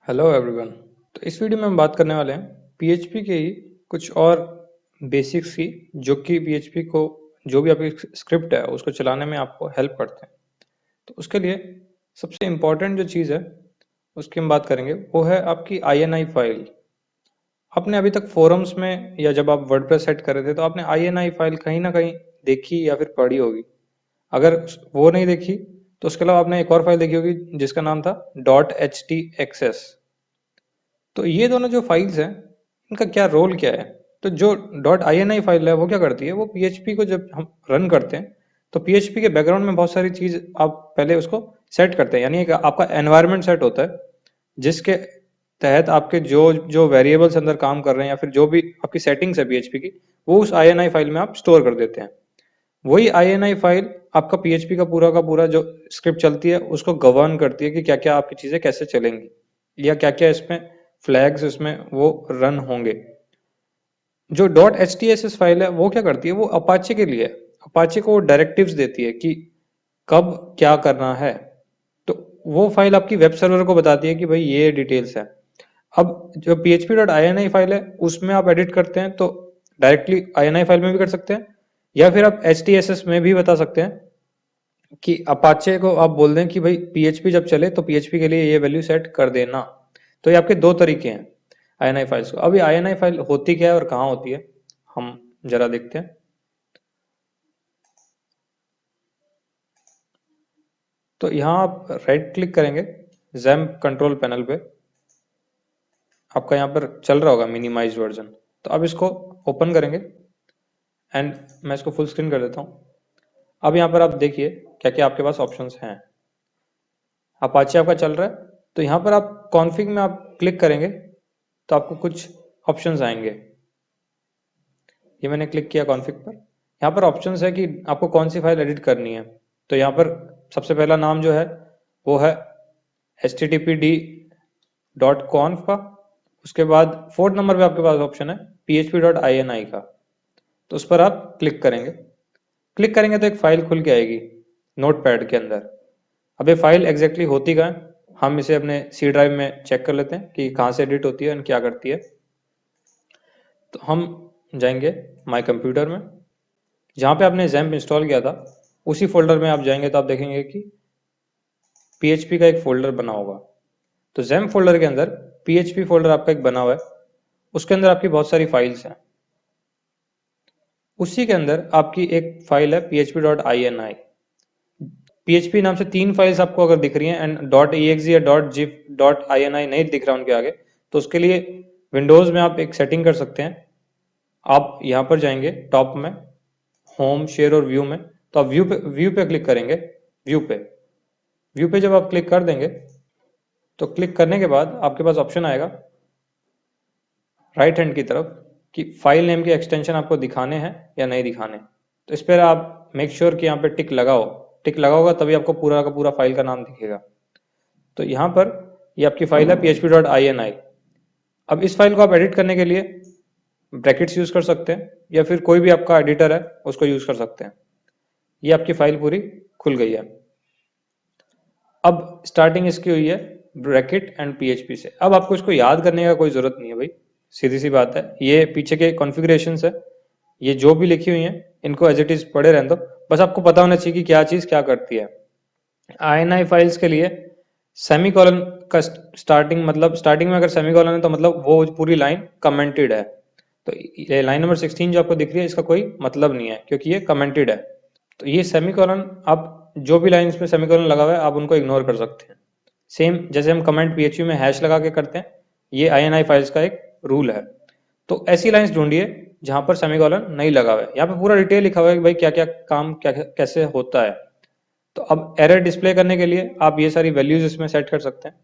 Hello everyone. तो इस video में हम बात करने वाले हैं पीएचपी के ही कुछ और बेसिक्स की, जो कि पीएचपी को जो भी आपकी स्क्रिप्ट है उसको चलाने में आपको हेल्प करते हैं। तो उसके लिए सबसे इम्पोर्टेंट जो चीज़ है उसकी हम बात करेंगे, वो है आपकी आईएनआई फाइल। आपने अभी तक फोरम्स में या जब आप वर्डप्रेस सेट कर रहे थे तो आपने आईएनआई फाइल कहीं ना कहीं देखी या फिर पढ़ी होगी। अगर वो नहीं देखी तो उसके अलावा आपने एक और फाइल देखी होगी जिसका नाम था .htxs। तो ये दोनों जो फाइल्स हैं इनका क्या रोल क्या है? तो जो .ini फाइल है वो क्या करती है, वो पीएचपी को जब हम रन करते हैं तो पीएचपी के बैकग्राउंड में बहुत सारी चीज आप पहले उसको सेट करते हैं, यानी एक आपका एनवायरनमेंट सेट होता है जिसके तहत आपके जो जो वेरिएबल्स अंदर काम कर रहे हैं या फिर जो भी आपकी सेटिंग्स है पीएचपी की, वो उस आईएनआई फाइल में आप स्टोर कर देते हैं। वही आईएनआई फाइल आपका पीएचपी का पूरा जो स्क्रिप्ट चलती है उसको गवर्न करती है कि क्या क्या आपकी चीजें कैसे चलेंगी या क्या क्या इसमें फ्लैग्स इसमें वो रन होंगे। जो .htss फाइल है वो क्या करती है, वो अपाचे के लिए, अपाचे को डायरेक्टिव्स देती है कि कब क्या करना है। तो वो फाइल आपकी वेब सर्वर को बताती है कि भाई ये डिटेल्स है। अब जो php.ini फाइल है उसमें आप एडिट करते हैं तो डायरेक्टली ini फाइल में भी कर सकते हैं, या फिर आप htss में भी बता सकते हैं कि अपाचे को आप बोल दें कि भाई पीएचपी जब चले तो पीएचपी के लिए ये वैल्यू सेट कर देना। तो ये आपके दो तरीके हैं आईएनआई फाइल्स को। अभी आईएनआई फाइल होती क्या है और कहाँ होती है, हम जरा देखते हैं। तो यहाँ आप राइट क्लिक करेंगे XAMPP कंट्रोल पैनल पे, आपका यहाँ पर चल रहा होगा मिनिमाइज वर्जन। तो अब इसको ओपन करेंगे एंड मैं इसको फुल स्क्रीन कर देता हूँ। अब यहाँ पर आप देखिए क्या क्या आपके पास ऑप्शंस हैं। अपाचे आपका चल रहा है तो यहाँ पर आप कॉन्फ़िग में आप क्लिक करेंगे तो आपको कुछ ऑप्शंस आएंगे। ये मैंने क्लिक किया कॉन्फ़िग पर। यहाँ पर ऑप्शंस है कि आपको कौन सी फाइल एडिट करनी है। तो यहाँ पर सबसे पहला नाम जो है वो है httpd.conf का। उसके बाद फोर्थ नंबर पे आपके पास ऑप्शन है php.ini का। तो उस पर आप क्लिक करेंगे। क्लिक करेंगे तो एक फाइल खुल के आएगी नोटपैड के अंदर। अब ये फाइल एग्जैक्टली होती कहाँ है, हम इसे अपने सी ड्राइव में चेक कर लेते हैं कि कहाँ से एडिट होती है और क्या करती है। तो हम जाएंगे माय कंप्यूटर में, जहाँ पे आपने XAMPP इंस्टॉल किया था उसी फोल्डर में आप जाएंगे तो आप देखेंगे कि PHP का एक फोल्डर बना होगा। तो XAMPP फोल्डर के अंदर PHP फोल्डर आपका एक बना हुआ है, उसके अंदर आपकी बहुत सारी फाइल्स हैं। उसी के अंदर आपकी एक फाइल है php.ini। PHP नाम से 3 फाइल्स आपको अगर दिख रही हैं एंड .exe या .gif.ini नहीं दिख रहा उनके आगे, तो उसके लिए विंडोज में आप एक सेटिंग कर सकते हैं। आप यहाँ पर जाएंगे टॉप में, होम, शेयर और व्यू में। तो आप व्यू पे क्लिक करेंगे। व्यू पे जब आप क्लिक कर देंगे तो क्लिक करने के बाद आपके पास ऑप्शन आएगा राइट हैंड की तरफ कि फाइल नेम के एक्सटेंशन आपको दिखाने हैं या नहीं दिखाने। तो इस पर आप मेक श्योर कि यहाँ पे टिक लगाओ। टिक लगा होगा तभी आपको पूरा का पूरा फाइल का नाम दिखेगा। तो यहाँ पर ये आपकी फाइल है php.ini। अब इस फाइल को आप एडिट करने के लिए ब्रैकेट्स यूज कर सकते हैं या फिर कोई भी आपका एडिटर है उसको यूज कर सकते हैं। ये आपकी फाइल पूरी खुल गई है। अब स्टार्टिंग इसकी हुई है ब्रैकेट एंड PHP से। अब आपको इसको याद करने का कोई जरूरत नहीं है भाई, सीधी सी बात है। ये पीछे के कॉन्फ़िगरेशंस है, ये जो भी लिखी हुई है इनको एज इट इज पढ़े रहने दो। बस आपको पता होना चाहिए कि क्या चीज क्या करती है। INI फाइल्स के लिए सेमीकोलन का स्टार्टिंग, मतलब स्टार्टिंग में अगर सेमीकोलन है तो मतलब वो पूरी लाइन कमेंटेड है। तो ये लाइन नंबर 16 जो आपको दिख रही है इसका कोई मतलब नहीं है क्योंकि ये कमेंटेड है। तो ये सेमीकोलन, आप जो भी लाइंस में सेमीकोलन लगा हुआ है आप उनको इग्नोर कर सकते हैं। सेम जैसे हम कमेंट PHP में हैश लगा के करते हैं, ये INI फाइल्स का एक रूल है। तो ऐसी लाइंस ढूंढिए जहां पर सेमीकोलन नहीं लगा हुआ है। यहाँ पे पूरा डिटेल लिखा हुआ है कि भाई क्या क्या काम क्या कैसे होता है। तो अब एरर डिस्प्ले करने के लिए आप ये सारी वैल्यूज इसमें सेट कर सकते हैं।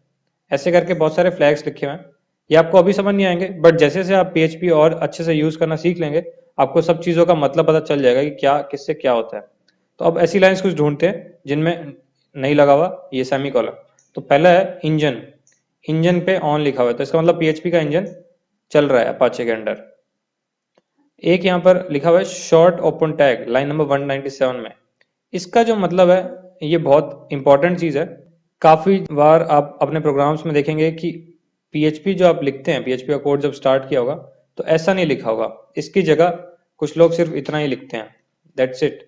ऐसे करके बहुत सारे फ्लैग्स लिखे हुए हैं। ये आपको अभी समझ नहीं आएंगे, बट जैसे जैसे आप PHP और अच्छे से यूज करना सीख लेंगे आपको सब चीजों का मतलब पता चल जाएगा कि क्या किससे क्या होता है। तो अब ऐसी लाइंस कुछ ढूंढते हैं जिनमें नहीं लगा हुआ ये सेमीकोलन। तो पहला है इंजन। इंजन पे ऑन लिखा हुआ है तो इसका मतलब PHP का इंजन चल रहा है अपाचे के अंडर। एक यहाँ पर लिखा हुआ है short open tag line number 197 में। इसका जो मतलब है ये बहुत इंपॉर्टेंट चीज है। काफी बार आप अपने प्रोग्राम्स में देखेंगे कि PHP जो आप लिखते हैं, PHP का कोड जब स्टार्ट किया होगा तो ऐसा नहीं लिखा होगा, इसकी जगह कुछ लोग सिर्फ इतना ही लिखते हैं, दैट्स इट।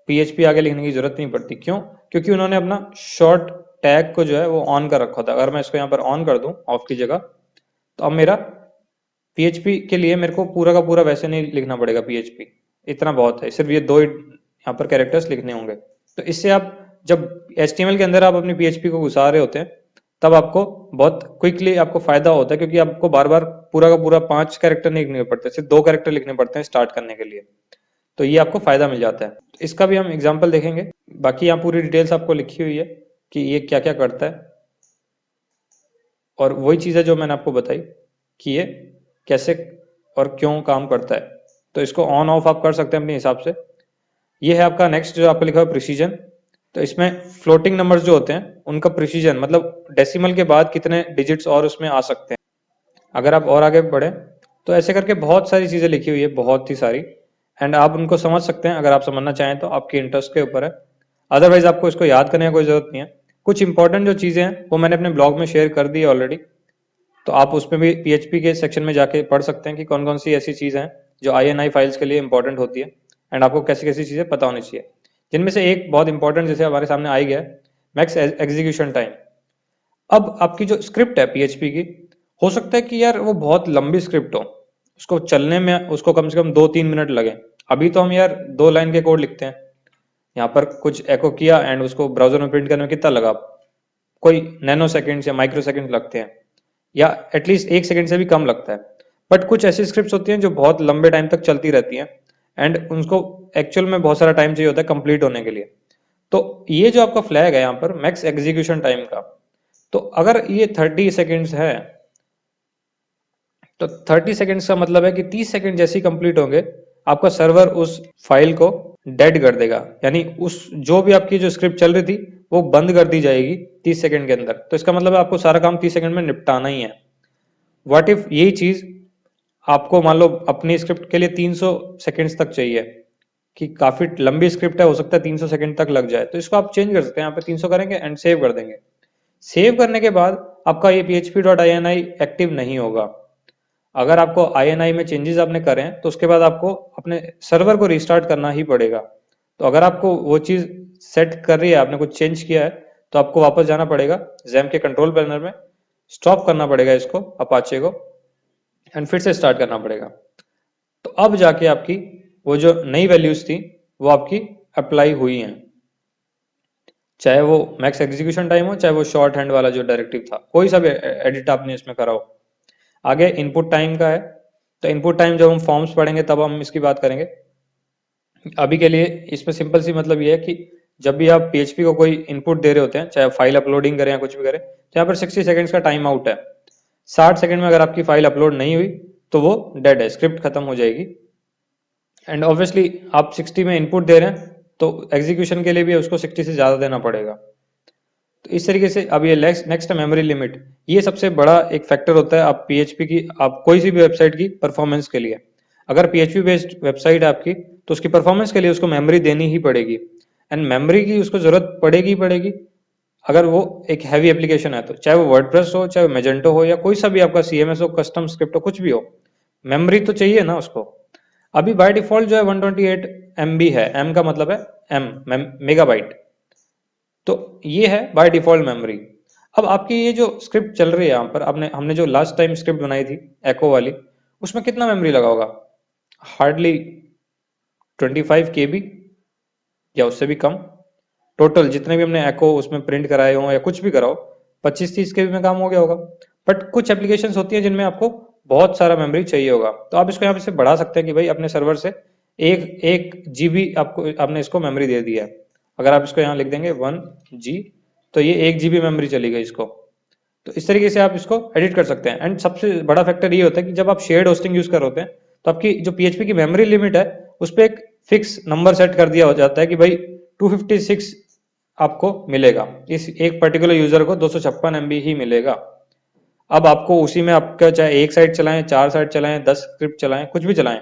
PHP आगे लिखने की जरूरत नहीं पड़ती। क्यों? क्योंकि उन्होंने अपना शॉर्ट टैग को जो है वो ऑन कर रखा था। अगर मैं इसको यहाँ पर ऑन कर दूं ऑफ की जगह, तो अब मेरा PHP के लिए मेरे को पूरा का पूरा वैसे नहीं लिखना पड़ेगा। PHP इतना बहुत है, सिर्फ ये दो ही यहाँ पर कैरेक्टर्स लिखने होंगे। तो इससे आप जब HTML के अंदर आप अपनी PHP को घुसा रहे होते हैं, तब आपको बहुत क्विकली आपको फायदा होता है, क्योंकि आपको बार बार पूरा का पूरा 5 कैरेक्टर नहीं लिखने पड़ते, सिर्फ 2 कैरेक्टर लिखने पड़ते हैं स्टार्ट करने के लिए। तो ये आपको फायदा मिल जाता है। तो इसका भी हम एग्जाम्पल देखेंगे। बाकी यहाँ पूरी डिटेल्स आपको लिखी हुई है कि ये क्या क्या करता है, और वही चीज़ है जो मैंने आपको बताई कि ये कैसे और क्यों काम करता है। तो इसको ऑन ऑफ आप कर सकते हैं अपने हिसाब से। ये है आपका नेक्स्ट जो आपको लिखा है प्रिसीजन। तो इसमें फ्लोटिंग नंबर्स जो होते हैं उनका प्रिसीजन, मतलब डेसिमल के बाद कितने डिजिट्स और उसमें आ सकते हैं। अगर आप और आगे बढ़े तो ऐसे करके बहुत सारी चीज़ें लिखी हुई है, बहुत ही सारी, एंड आप उनको समझ सकते हैं अगर आप समझना चाहें तो, आपके इंटरेस्ट के ऊपर है। अदरवाइज आपको इसको याद करने की कोई जरूरत नहीं है। कुछ इंपॉर्टेंट जो चीज़ें हैं वो मैंने अपने ब्लॉग में शेयर कर दी है ऑलरेडी, तो आप उसमें भी PHP के सेक्शन में जाके पढ़ सकते हैं कि कौन कौन सी ऐसी चीज़ हैं जो INI फाइल्स के लिए इंपॉर्टेंट होती है, एंड आपको कैसी कैसी चीज़ें पता होनी चाहिए। जिनमें से एक बहुत इंपॉर्टेंट जैसे हमारे सामने आ गया है, मैक्स एग्जीक्यूशन टाइम। अब आपकी जो स्क्रिप्ट है PHP की, हो सकता है कि यार वो बहुत लंबी स्क्रिप्ट हो, उसको चलने में उसको कम से कम 2-3 मिनट लगे। अभी तो हम यार 2 लाइन के कोड लिखते हैं, यहाँ पर कुछ एको किया एंड उसको ब्राउजर में प्रिंट करने में कितना लगा, कोई नैनो सेकेंड्स या माइक्रो सेकेंड लगते हैं, या एटलीस्ट 1 सेकेंड से भी कम लगता है। बट कुछ ऐसी स्क्रिप्ट्स होती हैं जो बहुत लंबे टाइम तक चलती रहती हैं, एंड उनको एक्चुअल में बहुत सारा टाइम चाहिए होता है कंप्लीट होने के लिए। तो ये जो आपका फ्लैग है यहाँ पर मैक्स एग्जीक्यूशन टाइम का, तो अगर ये 30 सेकेंड्स है, तो 30 सेकेंड्स का मतलब है कि 30 सेकेंड जैसे ही कंप्लीट होंगे, आपका सर्वर उस फाइल को डेड कर देगा, यानी उस जो भी आपकी जो स्क्रिप्ट चल रही थी वो बंद कर दी जाएगी 30 सेकेंड के अंदर। तो इसका मतलब है आपको सारा काम 30 सेकेंड में निपटाना ही है। व्हाट इफ यही चीज आपको मान लो अपनी स्क्रिप्ट के लिए 300 सेकेंड्स तक चाहिए, कि काफी लंबी स्क्रिप्ट है, हो सकता है 300 सेकेंड तक लग जाए, तो इसको आप चेंज कर सकते हैं। यहाँ पे 300 करेंगे एंड सेव कर देंगे। सेव करने के बाद आपका ये php.ini एक्टिव नहीं होगा। अगर आपको INI में चेंजेस आपने करे हैं तो उसके बाद आपको अपने सर्वर को रिस्टार्ट करना ही पड़ेगा। तो अगर आपको वो चीज सेट कर रही है, आपने कुछ चेंज किया है, तो आपको वापस जाना पड़ेगा XAMPP के कंट्रोल पैनल में, स्टॉप करना पड़ेगा इसको अपाचे को, एंड फिर से स्टार्ट करना पड़ेगा। तो अब जाके आपकी वो जो नई वैल्यूज थी वो आपकी अप्लाई हुई हैं, चाहे वो मैक्स एग्जीक्यूशन टाइम हो, चाहे वो शॉर्ट हैंड वाला जो डायरेक्टिव था, कोई सा भी एडिट आपने इसमें करा हो। आगे इनपुट टाइम का है, तो इनपुट टाइम जब हम फॉर्म्स पढ़ेंगे तब हम इसकी बात करेंगे। अभी के लिए इसमें सिंपल सी मतलब ये है कि जब भी आप PHP को कोई इनपुट दे रहे होते हैं, चाहे फाइल अपलोडिंग करें या कुछ भी करें, तो यहाँ पर 60 सेकेंड्स का टाइम आउट है। 60 सेकेंड में अगर आपकी फाइल अपलोड नहीं हुई तो वो डेड है, स्क्रिप्ट खत्म हो जाएगी। एंड ऑब्वियसली आप 60 में इनपुट दे रहे हैं तो एग्जीक्यूशन के लिए भी उसको 60 से ज्यादा देना पड़ेगा। तो इस तरीके से अब ये नेक्स्ट मेमोरी लिमिट, ये सबसे बड़ा एक फैक्टर होता है आप PHP की, आप कोई सी भी वेबसाइट की परफॉर्मेंस के लिए। अगर PHP बेस्ड वेबसाइट है आपकी, तो उसकी परफॉर्मेंस के लिए उसको मेमोरी देनी ही पड़ेगी, एंड मेमोरी की उसको जरूरत पड़ेगी ही पड़ेगी। अगर वो एक हैवी एप्लीकेशन है तो, चाहे वो वर्डप्रेस हो, चाहे मेजेंटो हो, या कोई सा भी आपका CMS हो, कस्टम स्क्रिप्ट हो, कुछ भी हो, मेमोरी तो चाहिए ना उसको। अभी बाय डिफॉल्ट जो है 128 MB है, M का मतलब है मेगाबाइट, तो ये है बाय डिफॉल्ट मेमोरी। अब आपकी ये जो स्क्रिप्ट चल रही है यहाँ पर, हमने जो लास्ट टाइम स्क्रिप्ट बनाई थी एको वाली, उसमें कितना मेमोरी लगा होगा? हार्डली 25 KB या उससे भी कम। टोटल जितने भी हमने एको उसमें प्रिंट कराए हो या कुछ भी कराओ, 25-30 KB में काम हो गया होगा। बट कुछ एप्लीकेशंस होती है जिनमें आपको बहुत सारा मेमोरी चाहिए होगा, तो आप इसको यहाँ से बढ़ा सकते हैं कि भाई अपने सर्वर से एक GB आपने इसको मेमोरी दे दिया है। अगर आप इसको यहाँ लिख देंगे 1G, तो ये 1 GB मेमोरी चली गई इसको। तो इस तरीके से आप इसको एडिट कर सकते हैं। एंड सबसे बड़ा फैक्टर ये होता है कि जब आप शेयर्ड होस्टिंग यूज कर रहे होते हैं, तो आपकी जो PHP की मेमोरी लिमिट है उस पर एक फिक्स नंबर सेट कर दिया हो जाता है कि भाई 256 आपको मिलेगा, इस एक पर्टिकुलर यूजर को 256 MB ही मिलेगा। अब आपको उसी में आपका चाहे एक साइट चलाएं, 4 साइट चलाएं, 10 स्क्रिप्ट चलाएं, कुछ भी चलाएं,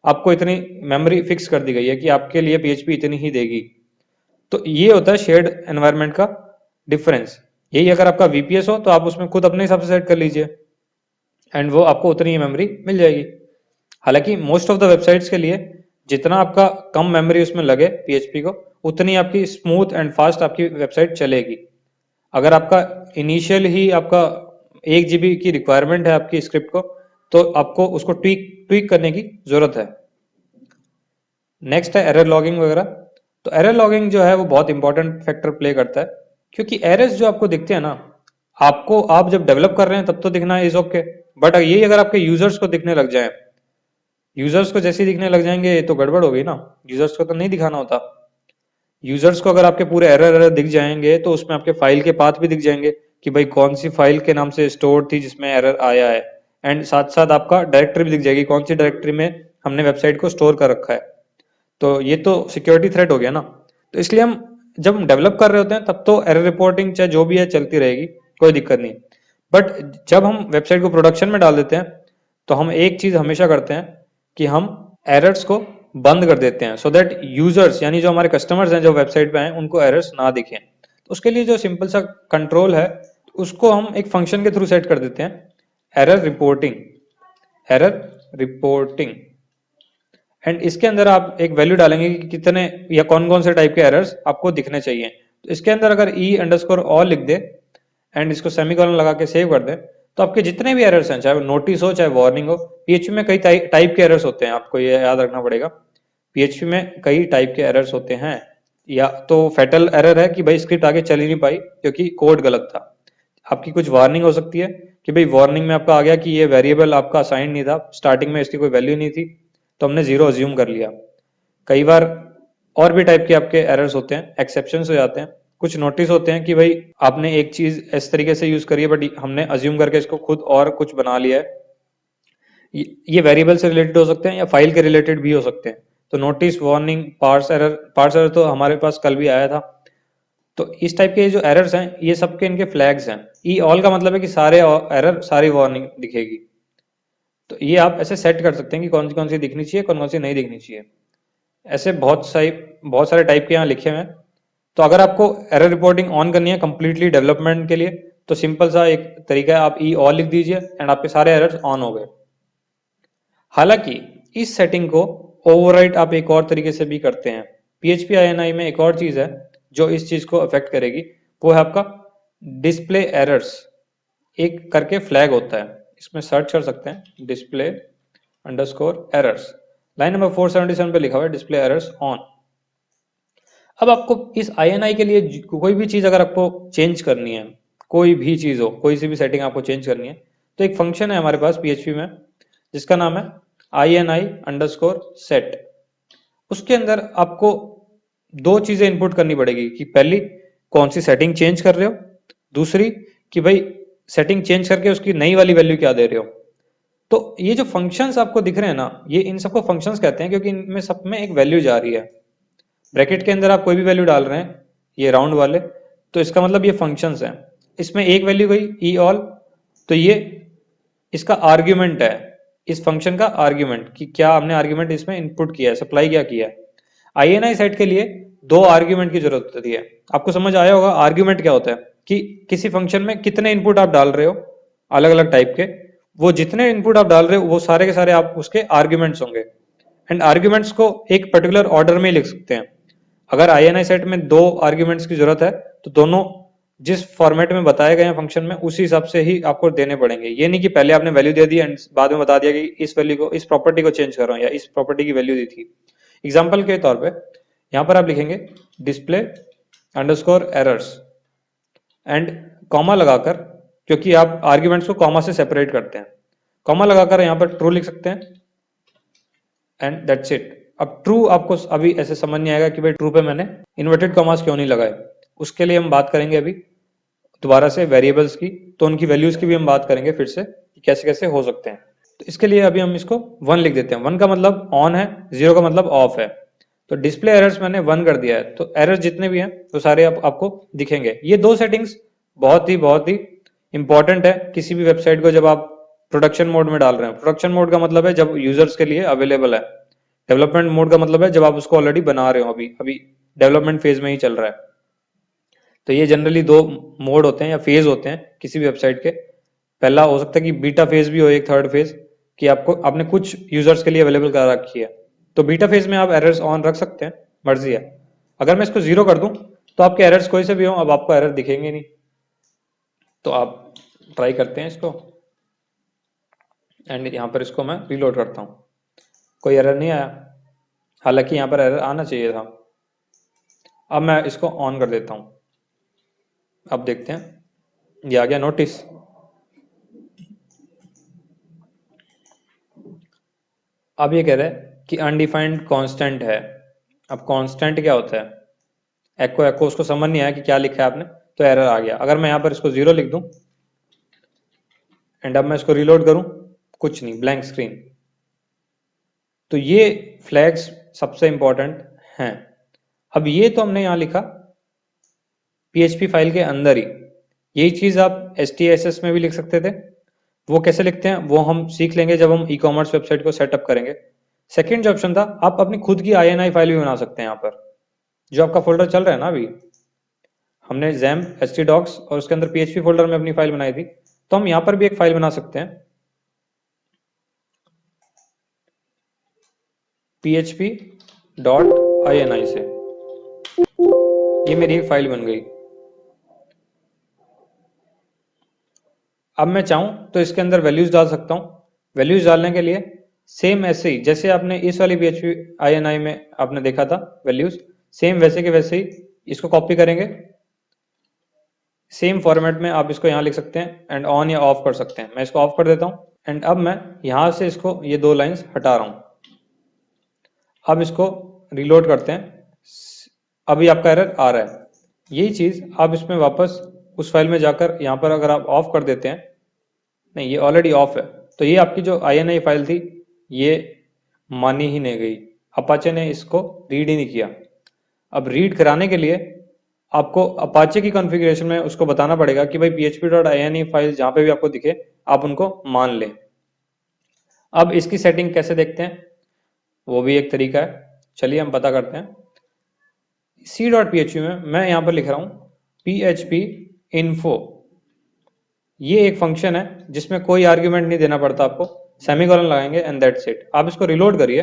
आपको इतनी मेमोरी फिक्स कर दी गई है कि आपके लिए PHP इतनी ही देगी। तो ये होता है शेयर्ड एनवायरनमेंट का डिफरेंस। यही अगर आपका VPS हो तो आप उसमें खुद अपने हिसाब से सेट कर लीजिए एंड वो आपको उतनी ही मेमोरी मिल जाएगी। हालांकि मोस्ट ऑफ द वेबसाइट्स के लिए जितना आपका कम मेमोरी उसमें लगे PHP को, उतनी आपकी स्मूथ एंड फास्ट आपकी वेबसाइट चलेगी। अगर आपका इनिशियल ही आपका 1 GB की रिक्वायरमेंट है आपकी स्क्रिप्ट को, तो आपको उसको ट्वीक करने की जरूरत है। नेक्स्ट है एरर लॉगिंग वगैरह। तो एरर लॉगिंग जो है वो बहुत इंपॉर्टेंट फैक्टर प्ले करता है, क्योंकि एरर्स जो आपको दिखते हैं ना, आपको आप जब डेवलप कर रहे हैं तब तो दिखना इज ओके, बट यही अगर आपके यूजर्स को दिखने लग जाए, यूजर्स को जैसे ही दिखने लग जाएंगे तो गड़बड़ हो गई ना। यूजर्स को तो नहीं दिखाना होता। यूजर्स को अगर आपके पूरे एरर दिख जाएंगे तो उसमें आपके फाइल के पाथ भी दिख जाएंगे कि भाई कौन सी फाइल के नाम से स्टोर थी जिसमें एरर आया है, एंड साथ साथ आपका डायरेक्टरी भी दिख जाएगी, कौन सी डायरेक्टरी में हमने वेबसाइट को स्टोर कर रखा है। तो ये तो सिक्योरिटी थ्रेट हो गया ना। तो इसलिए हम जब हम डेवलप कर रहे होते हैं तब तो एरर रिपोर्टिंग चाहे जो भी है चलती रहेगी, कोई दिक्कत नहीं। बट जब हम वेबसाइट को प्रोडक्शन में डाल देते हैं तो हम एक चीज हमेशा करते हैं कि हम एरर्स को बंद कर देते हैं, सो दैट यूजर्स यानी जो हमारे कस्टमर्स हैं जो वेबसाइट पे आए उनको एरर्स ना दिखें। तो उसके लिए जो सिंपल सा कंट्रोल है उसको हम एक फंक्शन के थ्रू सेट कर देते हैं, error reporting. Error reporting and इसके अंदर आप एक वैल्यू डालेंगे कि कितने या कौन कौन से टाइप के एरर्स आपको दिखने चाहिए। तो इसके अंदर अगर E_all लिख दे एंड इसको सेमीकोलन लगा के सेव कर दे, तो आपके जितने भी एरर्स हैं, चाहे वो नोटिस हो चाहे वार्निंग हो, PHP में कई टाइप के एरर्स होते हैं, आपको ये याद रखना पड़ेगा। PHP में कई टाइप के एरर्स होते हैं। या तो फैटल एरर है कि भाई स्क्रिप्ट आगे चल ही नहीं पाई क्योंकि कोड गलत था। आपकी कुछ वार्निंग हो सकती है कि भाई वार्निंग में आपका आ गया कि ये वेरिएबल आपका असाइन नहीं था, स्टार्टिंग में इसकी कोई वैल्यू नहीं थी तो हमने 0 अज्यूम कर लिया। कई बार और भी टाइप के आपके एरर्स होते हैं, एक्सेप्शंस हो जाते हैं। कुछ नोटिस होते हैं कि भाई आपने एक चीज इस तरीके से यूज करी है बट हमने अज्यूम करके इसको खुद और कुछ बना लिया है। ये वेरिएबल से रिलेटेड हो सकते हैं या फाइल के रिलेटेड भी हो सकते हैं। तो नोटिस, वार्निंग, पार्स एरर तो हमारे पास कल भी आया था। तो इस टाइप के जो एरर्स हैं ये सबके इनके फ्लैग्स हैं। E_all का मतलब है कि सारे एरर सारी वार्निंग दिखेगी। तो ये आप ऐसे सेट कर सकते हैं कि कौन सी दिखनी चाहिए, कौन सी नहीं दिखनी चाहिए। ऐसे बहुत सारे टाइप के यहाँ लिखे हुए हैं। तो अगर आपको एरर रिपोर्टिंग ऑन करनी है कंप्लीटली डेवलपमेंट के लिए, तो सिंपल सा एक तरीका है, आप E_all लिख दीजिए एंड आपके सारे एरर्स ऑन हो गए। हालांकि इस सेटिंग को ओवरराइट आप एक और तरीके से भी करते हैं। PHP INI में एक और चीज है जो इस चीज को अफेक्ट करेगी, वो है आपका डिस्प्ले एरर्स। एक करके फ्लैग होता है, इसमें सर्च कर सकते हैं display underscore errors. Line number 477 पे लिखा हुआ है डिस्प्ले एरर्स ऑन। अब आपको इस INI के लिए कोई भी चीज अगर आपको चेंज करनी है, कोई भी चीज हो, कोई सी भी सेटिंग आपको चेंज करनी है, तो एक फंक्शन है हमारे पास PHP में जिसका नाम है INI_set। उसके अंदर आपको दो चीजें इनपुट करनी पड़ेगी कि पहली कौन सी सेटिंग चेंज कर रहे हो, दूसरी कि भाई सेटिंग चेंज करके उसकी नई वाली वैल्यू क्या दे रहे हो। तो ये जो फंक्शंस आपको दिख रहे हैं ना, ये इन सबको फंक्शंस कहते हैं क्योंकि इनमें सब में एक वैल्यू जा रही है। ब्रैकेट के अंदर आप कोई भी वैल्यू डाल रहे हैं, ये राउंड वाले, तो इसका मतलब ये फंक्शंस हैं। इसमें एक वैल्यू गई E_all, तो ये इसका आर्ग्यूमेंट है, इस फंक्शन का आर्ग्यूमेंट कि क्या हमने आर्ग्यूमेंट इसमें इनपुट किया है, सप्लाई क्या किया है। INI सेट के लिए दो आर्ग्यूमेंट की जरूरत होती है। आपको समझ आया होगा आर्ग्यूमेंट क्या होता है, कि किसी फंक्शन में कितने इनपुट आप डाल रहे हो अलग अलग टाइप के, वो जितने इनपुट आप डाल रहे हो वो सारे के सारे आप उसके आर्ग्यूमेंट्स होंगे। एंड आर्ग्यूमेंट्स को एक पर्टिकुलर ऑर्डर में लिख सकते हैं। अगर INI सेट में दो आर्ग्यूमेंट्स की जरूरत है तो दोनों जिस फॉर्मेट में बताए गए हैं फंक्शन में उसी हिसाब से ही आपको देने पड़ेंगे। ये नहीं कि पहले आपने वैल्यू दे दी एंड बाद में बता दिया कि इस वैल्यू को, इस प्रॉपर्टी को चेंज कर रहा हूं या इस प्रॉपर्टी की वैल्यू दी थी। एग्जाम्पल के तौर पे यहां पर आप लिखेंगे display underscore errors and comma लगाकर, क्योंकि आप आर्ग्यूमेंट्स को कॉमा से सेपरेट करते हैं, कॉमा लगाकर यहां पर ट्रू लिख सकते हैं एंड दैट्स इट। अब ट्रू आपको अभी ऐसे समझ नहीं आएगा कि भाई ट्रू पे मैंने इन्वर्टेड कॉमास क्यों नहीं लगाए। उसके लिए हम बात करेंगे अभी दोबारा से वेरिएबल्स की, तो उनकी वैल्यूज की भी हम बात करेंगे फिर से कि कैसे कैसे हो सकते हैं। तो इसके लिए अभी हम इसको 1 लिख देते हैं। 1 का मतलब ऑन है, 0 का मतलब ऑफ है। तो डिस्प्ले एरर्स मैंने 1 कर दिया है, तो एरर्स जितने भी हैं वो सारे आपको दिखेंगे। ये दो सेटिंग्स बहुत ही इंपॉर्टेंट है किसी भी वेबसाइट को जब आप प्रोडक्शन मोड में डाल रहे हैं। प्रोडक्शन मोड का मतलब है जब यूजर्स के लिए अवेलेबल है। डेवलपमेंट मोड का मतलब है जब आप उसको ऑलरेडी बना रहे हो, अभी अभी डेवलपमेंट फेज में ही चल रहा है। तो ये जनरली दो मोड होते हैं या फेज होते हैं किसी भी वेबसाइट के। पहला हो सकता है कि बीटा फेज भी हो, एक थर्ड फेज, कि आपको आपने कुछ यूजर्स के लिए अवेलेबल करा रखी है। तो बीटा फेज में आप एरर्स ऑन रख सकते हैं, मर्जी है। अगर मैं इसको 0 कर दूं तो आपके एरर्स कोई से भी हो, अब आपको एरर दिखेंगे नहीं। तो आप ट्राई करते हैं इसको, एंड यहाँ पर इसको मैं रीलोड करता हूँ, कोई एरर नहीं आया, हालांकि यहाँ पर एरर आना चाहिए था। अब मैं इसको ऑन कर देता हूँ, अब देखते हैं ये आ गया नोटिस। अब ये कह रहा है कि अनडिफाइंड कांस्टेंट है। अब कांस्टेंट क्या होता है? एको एको उसको समझ नहीं आया कि क्या लिखा है आपने, तो एरर आ गया। अगर मैं यहाँ पर इसको 0 लिख दूं एंड अब मैं इसको रीलोड करूं, कुछ नहीं, ब्लैंक स्क्रीन। तो ये फ्लैग्स सबसे इंपॉर्टेंट हैं। अब ये तो हमने यहाँ लिखा PHP फाइल के अंदर ही, यही चीज आप STSS में भी लिख सकते थे। वो कैसे लिखते हैं वो हम सीख लेंगे जब हम ई-कॉमर्स वेबसाइट को सेटअप करेंगे। सेकेंड जो ऑप्शन था, आप अपनी खुद की INI फाइल भी बना सकते हैं। यहाँ पर जो आपका फोल्डर चल रहा है ना, अभी हमने XAMPP htdocs और उसके अंदर PHP फोल्डर में अपनी फाइल बनाई थी, तो हम यहाँ पर भी एक फाइल बना सकते हैं php.ini से। ये मेरी एक फाइल बन गई। अब मैं चाहूं तो इसके अंदर वैल्यूज डाल सकता हूं। वैल्यूज डालने के लिए सेम ऐसे ही जैसे आपने इस वाली PHP INI में आपने देखा था वैल्यूज, सेम वैसे के वैसे ही इसको कॉपी करेंगे। सेम फॉर्मेट में आप इसको यहाँ लिख सकते हैं एंड ऑन या ऑफ कर सकते हैं। मैं इसको ऑफ कर देता हूँ एंड अब मैं यहाँ से इसको ये 2 लाइंस हटा रहा हूँ। अब इसको रीलोड करते हैं, अभी आपका एरर आ रहा है। यही चीज आप इसमें वापस उस फाइल में जाकर यहाँ पर अगर आप ऑफ कर देते हैं, नहीं ये ऑलरेडी ऑफ है, तो ये आपकी जो INI फाइल थी ये मानी ही नहीं गई, अपाचे ने इसको रीड ही नहीं किया। अब रीड कराने के लिए आपको अपाचे की कॉन्फ़िगरेशन में उसको बताना पड़ेगा कि भाई php.ini फाइल जहां पे भी आपको दिखे आप उनको मान लें। अब इसकी सेटिंग कैसे देखते हैं, वो भी एक तरीका है, चलिए हम पता करते हैं। c.php में मैं यहाँ पर लिख रहा हूँ php info, ये एक फंक्शन है जिसमें कोई आर्ग्यूमेंट नहीं देना पड़ता आपको, सेमीकोलन लगाएंगे एंड दैट्स इट। आप इसको रिलोड करिए,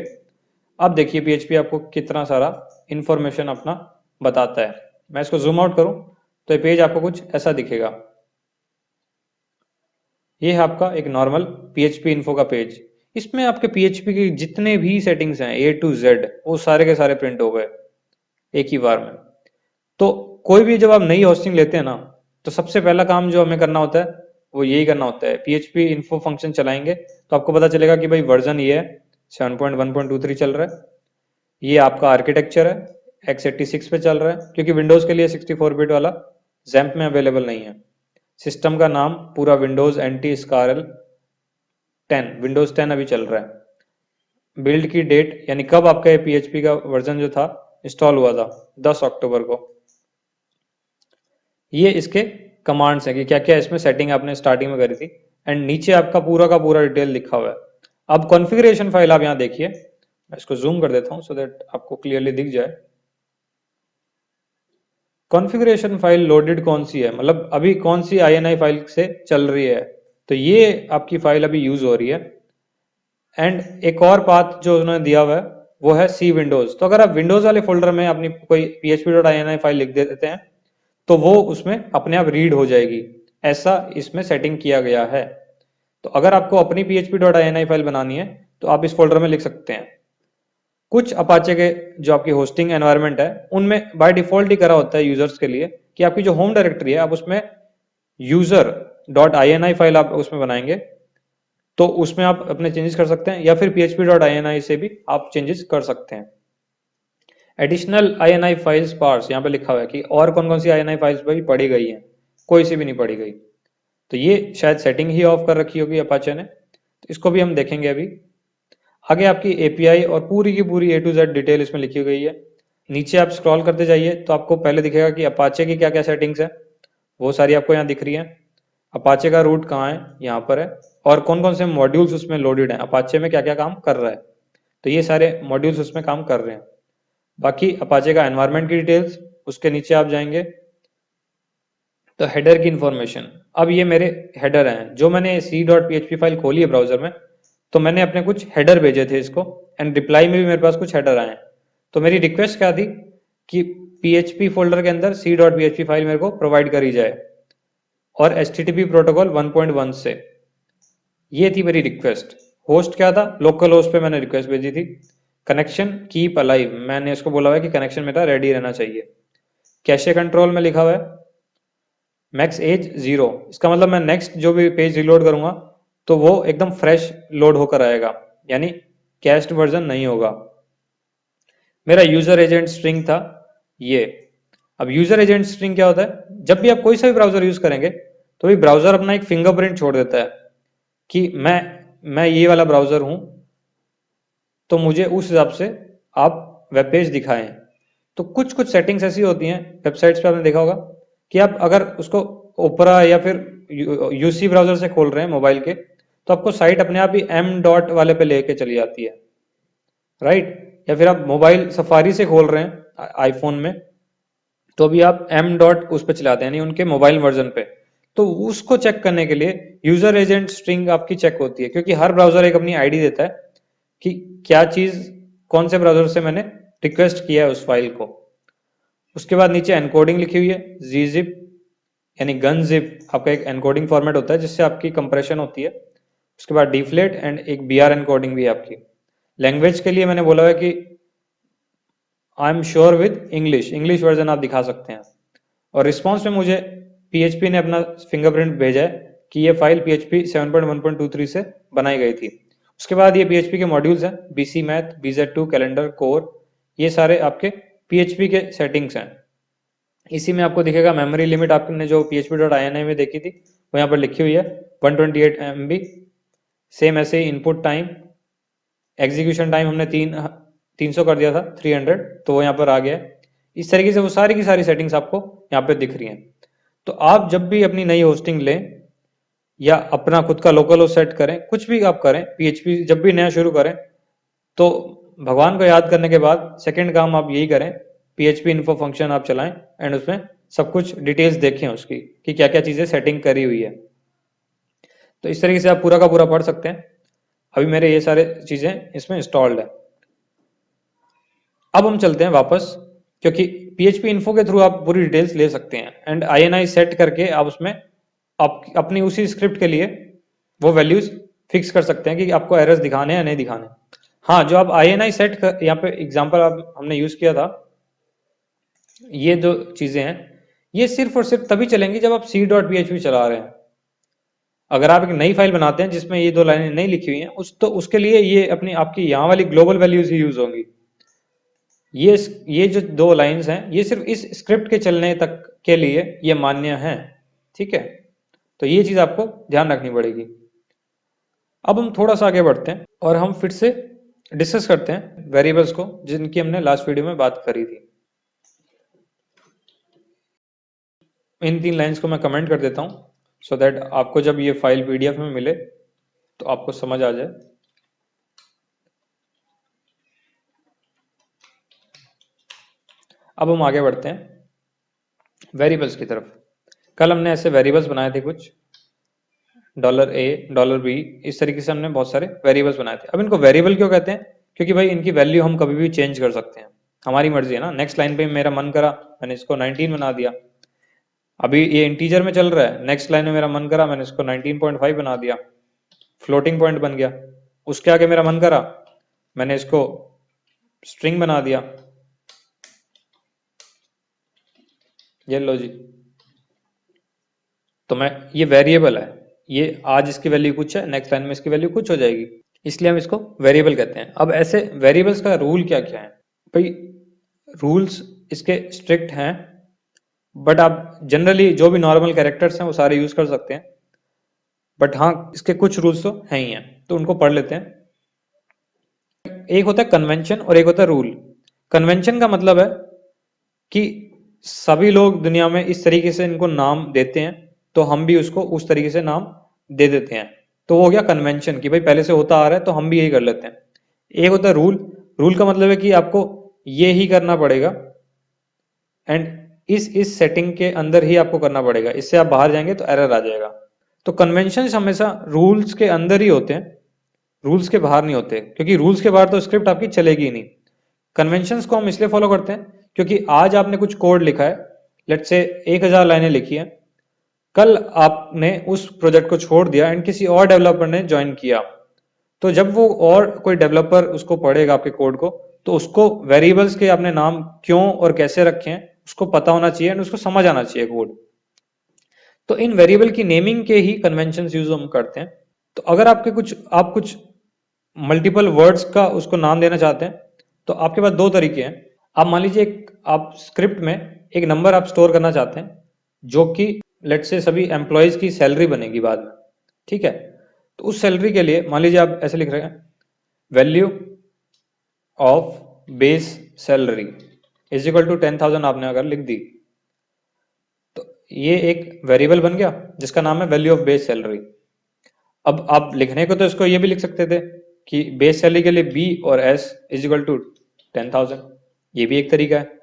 अब देखिए PHP आपको कितना सारा इंफॉर्मेशन अपना बताता है। मैं इसको जूम आउट करूं तो ये पेज आपको कुछ ऐसा दिखेगा। ये है आपका एक नॉर्मल PHP इन्फो का पेज। इसमें आपके PHP की जितने भी सेटिंग्स हैं A to Z वो सारे के सारे प्रिंट हो गए एक ही बार में। तो कोई भी जब आप नई होस्टिंग लेते हैं ना, तो सबसे पहला काम जो हमें करना होता है वो यही करना होता है, PHP इन्फो फंक्शन चलाएंगे तो आपको पता चलेगा कि भाई वर्जन ये है 7.1.23 चल रहा है, ये आपका आर्किटेक्चर है x86 पे चल रहा है, क्योंकि विंडोज के लिए 64 बिट वाला XAMPP में अवेलेबल नहीं है। सिस्टम का नाम पूरा विंडोज NT SCARL 10, विंडोज 10 अभी चल रहा है। बिल्ड की डेट यानी कब आपका ये PHP का वर्जन जो था इंस्टॉल हुआ था, 10 अक्टूबर को। ये इसके कमांड्स हैं कि क्या क्या इसमें सेटिंग आपने स्टार्टिंग में करी थी, एंड नीचे आपका पूरा का पूरा डिटेल लिखा हुआ है। अब कॉन्फ़िगरेशन फाइल आप यहाँ देखिए, मैं इसको जूम कर देता हूँ सो दैट आपको क्लियरली दिख जाए। कॉन्फ़िगरेशन फाइल लोडेड कौन सी है, मतलब अभी कौन सी INI फाइल से चल रही है, तो ये आपकी फाइल अभी यूज हो रही है। एंड एक और पाथ जो उन्होंने दिया हुआ है वो है C विंडोज। तो अगर आप विंडोज वाले फोल्डर में अपनी कोई php.ini फाइल लिख देते हैं तो वो उसमें अपने आप रीड हो जाएगी, ऐसा इसमें सेटिंग किया गया है। तो अगर आपको अपनी php.ini फाइल बनानी है तो आप इस फोल्डर में लिख सकते हैं। कुछ अपाचे के जो आपकी होस्टिंग एनवायरनमेंट है उनमें बाय डिफॉल्ट ही करा होता है यूजर्स के लिए कि आपकी जो होम डायरेक्टरी है आप उसमें user.ini फाइल आप उसमें बनाएंगे, तो उसमें आप अपने चेंजेस कर सकते हैं, या फिर php.ini से भी आप चेंजेस कर सकते हैं। एडिशनल INI फाइल्स पार्स यहाँ पे लिखा हुआ है कि और कौन कौन सी INI फाइल्स भाई पढ़ी गई हैं, कोई सी भी नहीं पढ़ी गई। तो ये शायद सेटिंग ही ऑफ कर रखी होगी अपाचे ने, तो इसको भी हम देखेंगे अभी। आगे आपकी API और पूरी की पूरी A to Z डिटेल इसमें लिखी गई है। नीचे आप स्क्रॉल करते जाइए तो आपको पहले दिखेगा कि अपाचे की क्या क्या सेटिंग्स है, वो सारी आपको यहाँ दिख रही है। अपाचे का रूट कहाँ है, यहाँ पर है, और कौन कौन से मॉड्यूल्स उसमें लोडेड हैं, अपाचे में क्या क्या काम कर रहा है, तो ये सारे मॉड्यूल्स उसमें काम कर रहे हैं। बाकी अपाचे का एनवायरनमेंट की डिटेल्स, उसके नीचे आप जाएंगे तो हेडर की इंफॉर्मेशन, अब ये मेरे हेडर हैं जो मैंने c.php फाइल खोली है ब्राउजर में, तो मैंने अपने कुछ हेडर भेजे थे इसको, एंड रिप्लाई में भी मेरे पास कुछ हेडर आए हैं। तो मेरी रिक्वेस्ट क्या थी कि php फोल्डर के अंदर c.php फाइल मेरे को प्रोवाइड करी जाए और http प्रोटोकॉल 1.1 से। ये थी मेरी रिक्वेस्ट। होस्ट क्या था, लोकल होस्ट पे मैंने रिक्वेस्ट भेजी थी। कनेक्शन कीप अलाइव, मैंने इसको बोला हुआ है कि कनेक्शन मेरा रेडी रहना चाहिए। कैशे कंट्रोल में लिखा हुआ है मैक्स एज 0, इसका मतलब मैं नेक्स्ट जो भी पेज रिलोड करूंगा तो वो एकदम फ्रेश लोड होकर आएगा, यानी कैश्ड वर्जन नहीं होगा। मेरा यूजर एजेंट स्ट्रिंग था ये। अब यूजर एजेंट स्ट्रिंग क्या होता है, जब भी आप कोई सा भी ब्राउजर यूज करेंगे तो भी ब्राउजर अपना एक फिंगरप्रिंट छोड़ देता है कि मैं ये वाला ब्राउजर हूं, तो मुझे उस हिसाब से आप वेब पेज दिखाएं। तो कुछ कुछ सेटिंग्स ऐसी होती हैं वेबसाइट्स पे, आपने देखा होगा कि आप अगर उसको ओपरा या फिर यूसी ब्राउजर से खोल रहे हैं मोबाइल के, तो आपको साइट अपने आप ही एम डॉट वाले पे लेके चली जाती है, राइट। या फिर आप मोबाइल सफारी से खोल रहे हैं आईफोन में, तो अभी आप एम डॉट उस पर चलाते हैं, यानी उनके मोबाइल वर्जन पे। तो उसको चेक करने के लिए यूजर एजेंट स्ट्रिंग आपकी चेक होती है, क्योंकि हर ब्राउजर एक अपनी आईडी देता है कि क्या चीज कौन से ब्राउजर से मैंने रिक्वेस्ट किया है उस फाइल को। उसके बाद नीचे एनकोडिंग लिखी हुई है, gzip यानी गन जिप आपका एक एनकोडिंग फॉर्मेट होता है जिससे आपकी कंप्रेशन होती है। उसके बाद डिफ्लेट एंड एक br एनकोडिंग भी है आपकी। लैंग्वेज के लिए मैंने बोला है कि I am sure with English version आप दिखा सकते हैं। और रिस्पॉन्स में मुझे PHP ने अपना फिंगरप्रिंट भेजा है कि ये फाइल PHP 7.1.23 से बनाई गई थी। उसके बाद ये PHP के मॉड्यूल्स हैं, BC math, BZ2, calendar, core, ये सारे आपके PHP के सेटिंग्स हैं। इसी में आपको दिखेगा मेमोरी लिमिट, आपने जो php.ini में देखी थी वो यहाँ पर लिखी हुई है 128 MB। सेम ऐसे ही इनपुट टाइम, एग्जीक्यूशन टाइम हमने 300 कर दिया था 300, तो वो यहाँ पर आ गया है। इस तरीके से वो सारी की सारी सेटिंग्स आपको यहाँ पे दिख रही हैं। तो आप जब भी अपनी नई होस्टिंग लें या अपना खुद का लोकल होस्ट सेट करें, कुछ भी आप करें, PHP जब भी नया शुरू करें, तो भगवान को याद करने के बाद सेकंड काम आप यही करें, PHP इन्फो फंक्शन आप चलाएं एंड उसमें सब कुछ डिटेल्स देखें उसकी कि क्या क्या चीजें सेटिंग करी हुई है। तो इस तरीके से आप पूरा का पूरा पढ़ सकते हैं। अभी मेरे ये सारे चीजें इसमें इंस्टॉल्ड है। अब हम चलते हैं वापस, क्योंकि PHP इन्फो के थ्रू आप पूरी डिटेल्स ले सकते हैं एंड INI सेट करके आप उसमें आप अपनी उसी स्क्रिप्ट के लिए वो वैल्यूज फिक्स कर सकते हैं कि आपको एरर्स दिखाने हैं या नहीं दिखाने। हाँ, जो आप INI सेट कर, यहाँ पे एग्जांपल आप हमने यूज किया था, ये जो चीजें हैं ये सिर्फ और सिर्फ तभी चलेंगी जब आप c.php चला रहे हैं। अगर आप एक नई फाइल बनाते हैं जिसमें ये दो लाइनें नहीं लिखी हुई हैं, तो उसके लिए ये अपनी आपकी यहाँ वाली ग्लोबल वैल्यूज ही यूज होंगी। ये जो दो लाइंस हैं ये सिर्फ इस स्क्रिप्ट के चलने तक के लिए ये मान्य है, ठीक है। तो ये चीज आपको ध्यान रखनी पड़ेगी। अब हम थोड़ा सा आगे बढ़ते हैं और हम फिर से डिस्कस करते हैं वेरिएबल्स को, जिनकी हमने लास्ट वीडियो में बात करी थी। इन 3 लाइंस को मैं कमेंट कर देता हूं सो दैट आपको जब ये फाइल PDF में मिले तो आपको समझ आ जाए। अब हम आगे बढ़ते हैं वेरिएबल्स की तरफ। कल हमने ऐसे वेरिएबल्स बनाए थे कुछ $A, $B, इस तरीके से हमने बहुत सारे वेरिएबल्स बनाए थे। अब इनको वेरिएबल क्यों कहते हैं, क्योंकि भाई इनकी वैल्यू हम कभी भी चेंज कर सकते हैं, हमारी मर्जी है ना। नेक्स्ट लाइन पे मेरा मन करा मैंने इसको 19 बना दिया, अभी ये इंटीजर में चल रहा है, नेक्स्ट लाइन में मेरा मन करा मैंने इसको 19.5 बना दिया, फ्लोटिंग पॉइंट बन गया। उसके आगे मेरा मन करा मैंने इसको स्ट्रिंग बना दिया, ये लो जी। तो मैं ये वेरिएबल है, ये आज इसकी वैल्यू कुछ है, नेक्स्ट लाइन में इसकी वैल्यू कुछ हो जाएगी, इसलिए हम इसको वेरिएबल कहते हैं। अब ऐसे वेरिएबल्स का रूल क्या क्या है भाई, रूल्स इसके स्ट्रिक्ट हैं, बट आप जनरली जो भी नॉर्मल कैरेक्टर्स हैं वो सारे यूज कर सकते हैं, बट हाँ इसके कुछ रूल्स तो हैं ही हैं, तो उनको पढ़ लेते हैं। एक होता है कन्वेंशन और एक होता है रूल। कन्वेंशन का मतलब है कि सभी लोग दुनिया में इस तरीके से इनको नाम देते हैं, तो हम भी उसको उस तरीके से नाम दे देते हैं, तो वो हो गया कन्वेंशन कि भाई पहले से होता आ रहा है तो हम भी यही कर लेते हैं। एक होता है रूल। रूल का मतलब है कि आपको ये ही करना पड़ेगा, एंड इस सेटिंग के अंदर ही आपको करना पड़ेगा, इससे आप बाहर जाएंगे तो एरर आ जाएगा। तो कन्वेंशन हमेशा रूल्स के अंदर ही होते हैं, रूल्स के बाहर नहीं होते, क्योंकि रूल्स के बाहर तो स्क्रिप्ट आपकी चलेगी ही नहीं। कन्वेंशंस को हम इसलिए फॉलो करते हैं क्योंकि आज आपने कुछ कोड लिखा है, लेट्स से 1000 लाइनें लिखी है, कल आपने उस प्रोजेक्ट को छोड़ दिया एंड किसी और डेवलपर ने ज्वाइन किया, तो जब वो और कोई डेवलपर उसको पढ़ेगा आपके कोड को, तो उसको वेरिएबल्स के आपने नाम क्यों और कैसे रखे हैं उसको पता होना चाहिए एंड उसको समझ आना चाहिए कोड। तो इन वेरिएबल की नेमिंग के ही कन्वेंशंस यूज हम करते हैं। तो अगर आप कुछ मल्टीपल वर्ड्स का उसको नाम देना चाहते हैं तो आपके पास दो तरीके हैं। आप मान लीजिए आप स्क्रिप्ट में एक नंबर आप स्टोर करना चाहते हैं जो कि लेट से सभी एम्प्लॉयज की सैलरी बनेगी बाद में, ठीक है। तो उस सैलरी के लिए मान लीजिए आप ऐसे लिख रहे हैं, value of base salary is equal to 10,000 आपने अगर लिख दी, तो ये एक वेरिएबल बन गया जिसका नाम है वैल्यू ऑफ बेस सैलरी। अब आप लिखने को तो इसको ये भी लिख सकते थे कि बेस सैलरी के लिए बी और एस इज इक्वल टू 10,000, ये भी एक तरीका है।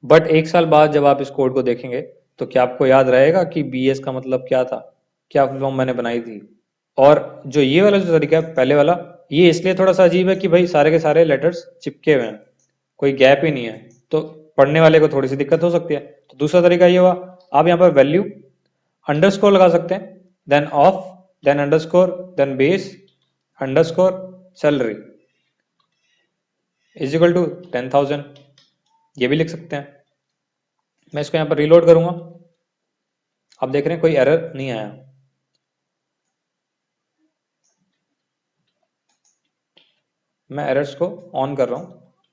बट एक साल बाद जब आप इस कोड को देखेंगे तो क्या आपको याद रहेगा कि बी एस का मतलब क्या था, क्या फुल फॉर्म मैंने बनाई थी। और जो ये वाला जो तरीका है पहले वाला, ये इसलिए थोड़ा सा अजीब है कि भाई सारे के सारे लेटर्स चिपके हुए हैं, कोई गैप ही नहीं है, तो पढ़ने वाले को थोड़ी सी दिक्कत हो सकती है। तो दूसरा तरीका ये हुआ, आप यहाँ पर वैल्यू अंडरस्कोर लगा सकते हैं, then of, then underscore, then base underscore salary is equal to 10,000, ये भी लिख सकते हैं। मैं इसको यहाँ पर रीलोड करूंगा, आप देख रहे हैं कोई एरर नहीं आया। मैं एरर्स को ऑन कर रहा हूं,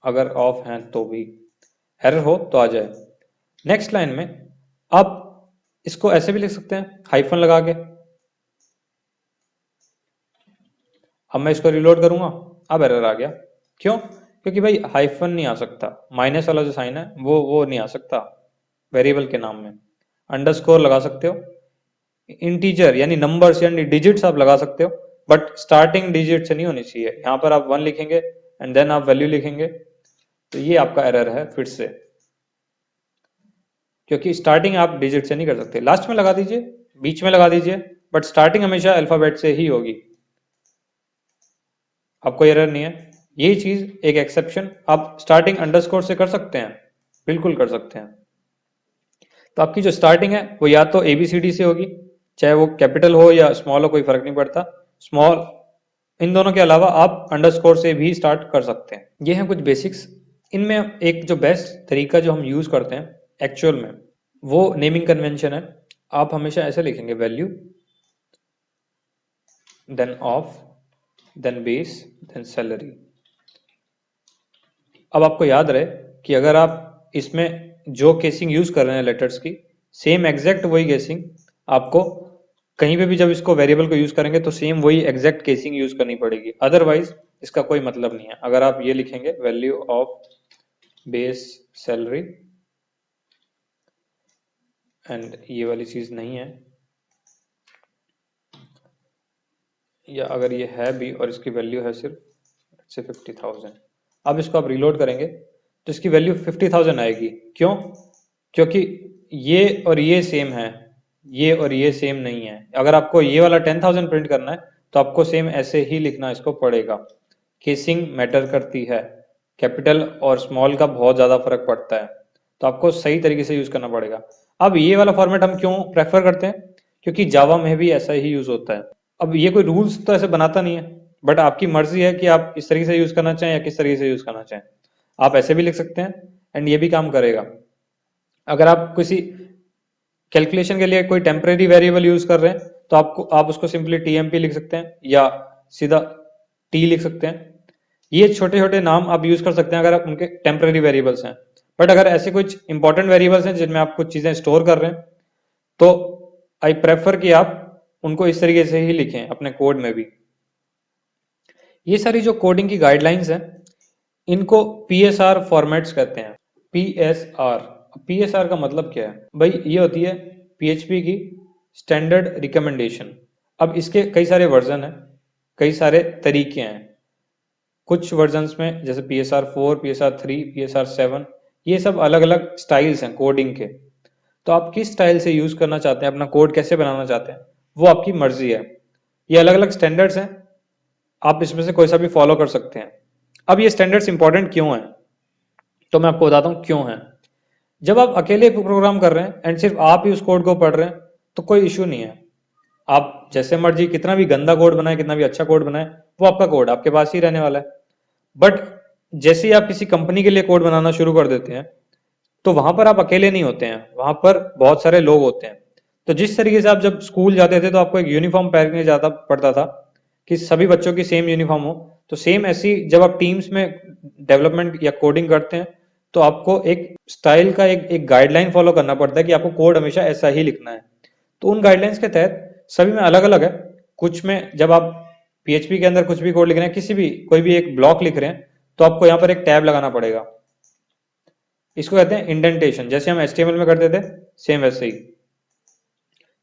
अगर ऑफ है तो भी एरर हो तो आ जाए। नेक्स्ट लाइन में आप इसको ऐसे भी लिख सकते हैं, हाइफन लगा के। अब मैं इसको रिलोड करूंगा, अब एरर आ गया। क्यों? क्योंकि भाई हाइफन नहीं आ सकता, माइनस वाला जो साइन है वो नहीं आ सकता वेरिएबल के नाम में। अंडरस्कोर लगा सकते हो, इंटीजर यानी नंबर्स यानी डिजिट्स आप लगा सकते हो, बट स्टार्टिंग डिजिट से नहीं होनी चाहिए। यहाँ पर आप 1 लिखेंगे एंड देन आप वैल्यू लिखेंगे, तो ये आपका एरर है फिर से, क्योंकि स्टार्टिंग आप डिजिट से नहीं कर सकते। लास्ट में लगा दीजिए, बीच में लगा दीजिए, बट स्टार्टिंग हमेशा अल्फाबेट से ही होगी, आपको एरर नहीं है। यही चीज एक एक्सेप्शन आप स्टार्टिंग अंडरस्कोर से कर सकते हैं, बिल्कुल कर सकते हैं। तो आपकी जो स्टार्टिंग है वो या तो ABCD से होगी, चाहे वो कैपिटल हो या स्मॉल हो, कोई फर्क नहीं पड़ता। स्मॉल, इन दोनों के अलावा आप अंडरस्कोर से भी स्टार्ट कर सकते हैं। ये हैं कुछ बेसिक्स। इनमें एक जो बेस्ट तरीका जो हम यूज करते हैं एक्चुअल में, वो नेमिंग कन्वेंशन है। आप हमेशा ऐसे लिखेंगे, value then of then base then salary. अब आपको याद रहे कि अगर आप इसमें जो केसिंग यूज कर रहे हैं लेटर्स की, सेम एग्जैक्ट वही केसिंग आपको कहीं पे भी जब इसको वेरिएबल को यूज करेंगे तो सेम वही एग्जैक्ट केसिंग यूज करनी पड़ेगी, अदरवाइज इसका कोई मतलब नहीं है। अगर आप ये लिखेंगे value of base salary and ये वाली चीज नहीं है, या अगर ये है भी और इसकी वैल्यू है सिर्फ 50,000, अब इसको आप रीलोड करेंगे तो इसकी वैल्यू 50,000 आएगी। क्यों? क्योंकि ये और ये सेम है, ये और ये सेम नहीं है। अगर आपको ये वाला 10,000 प्रिंट करना है तो आपको सेम ऐसे ही लिखना इसको पड़ेगा। केसिंग मैटर करती है, कैपिटल और स्मॉल का बहुत ज्यादा फर्क पड़ता है, तो आपको सही तरीके से यूज करना पड़ेगा। अब ये वाला फॉर्मेट हम क्यों प्रेफर करते हैं? क्योंकि जावा में भी ऐसा ही यूज होता है। अब ये कोई रूल्स तो ऐसे बनाता नहीं है, बट आपकी मर्जी है कि आप इस तरीके से यूज करना चाहें या किस तरीके से यूज करना चाहें। आप ऐसे भी लिख सकते हैं एंड ये भी काम करेगा। अगर आप किसी कैलकुलेशन के लिए कोई टेम्परेरी वेरिएबल यूज कर रहे हैं तो आप उसको सिंपली TMP लिख सकते हैं या सीधा T लिख सकते हैं। ये छोटे छोटे नाम आप यूज कर सकते हैं अगर आप उनके टेम्परेरी वेरिएबल्स हैं। बट अगर ऐसे कुछ इंपॉर्टेंट वेरिएबल्स हैं जिनमें आप कुछ चीजें स्टोर कर रहे हैं, तो आई प्रेफर कि आप उनको इस तरीके से ही लिखें अपने कोड में भी। ये सारी जो कोडिंग की गाइडलाइंस हैं, इनको PSR फॉर्मेट्स कहते हैं। PSR का मतलब क्या है भाई? ये होती है PHP की स्टैंडर्ड रिकमेंडेशन। अब इसके कई सारे वर्जन हैं, कई सारे तरीके हैं। कुछ वर्जन्स में जैसे PSR 4, PSR 3, PSR 7, ये सब अलग अलग स्टाइल्स हैं कोडिंग के। तो आप किस स्टाइल से यूज करना चाहते हैं, अपना कोड कैसे बनाना चाहते हैं, वो आपकी मर्जी है। ये अलग अलग स्टैंडर्ड्स हैं, आप इसमें से कोई सा भी फॉलो कर सकते हैं। अब ये स्टैंडर्ड्स इंपॉर्टेंट क्यों हैं, तो मैं आपको बताता हूँ क्यों है। जब आप अकेले प्रोग्राम कर रहे हैं एंड सिर्फ आप ही उस कोड को पढ़ रहे हैं तो कोई इशू नहीं है। आप जैसे मर्जी कितना भी गंदा कोड बनाए, कितना भी अच्छा कोड बनाए, वो आपका कोड आपके पास ही रहने वाला है। बट जैसे ही आप किसी कंपनी के लिए कोड बनाना शुरू कर देते हैं, तो वहां पर आप अकेले नहीं होते हैं, वहां पर बहुत सारे लोग होते हैं। तो जिस तरीके से आप जब स्कूल जाते थे तो आपको एक यूनिफॉर्म पहनने जाता पड़ता था कि सभी बच्चों की सेम यूनिफॉर्म हो, तो सेम ऐसी जब आप टीम्स में डेवलपमेंट या कोडिंग करते हैं तो आपको एक स्टाइल का एक गाइडलाइन फॉलो करना पड़ता है कि आपको कोड हमेशा ऐसा ही लिखना है। तो उन गाइडलाइंस के तहत सभी में अलग अलग है। कुछ में जब आप पीएचपी के अंदर कुछ भी कोड लिख रहे हैं, किसी भी कोई भी एक ब्लॉक लिख रहे हैं, तो आपको यहाँ पर एक टैब लगाना पड़ेगा। इसको कहते हैं इंडेंटेशन, जैसे हम एचटीएमएल में करते थे सेम वैसे ही।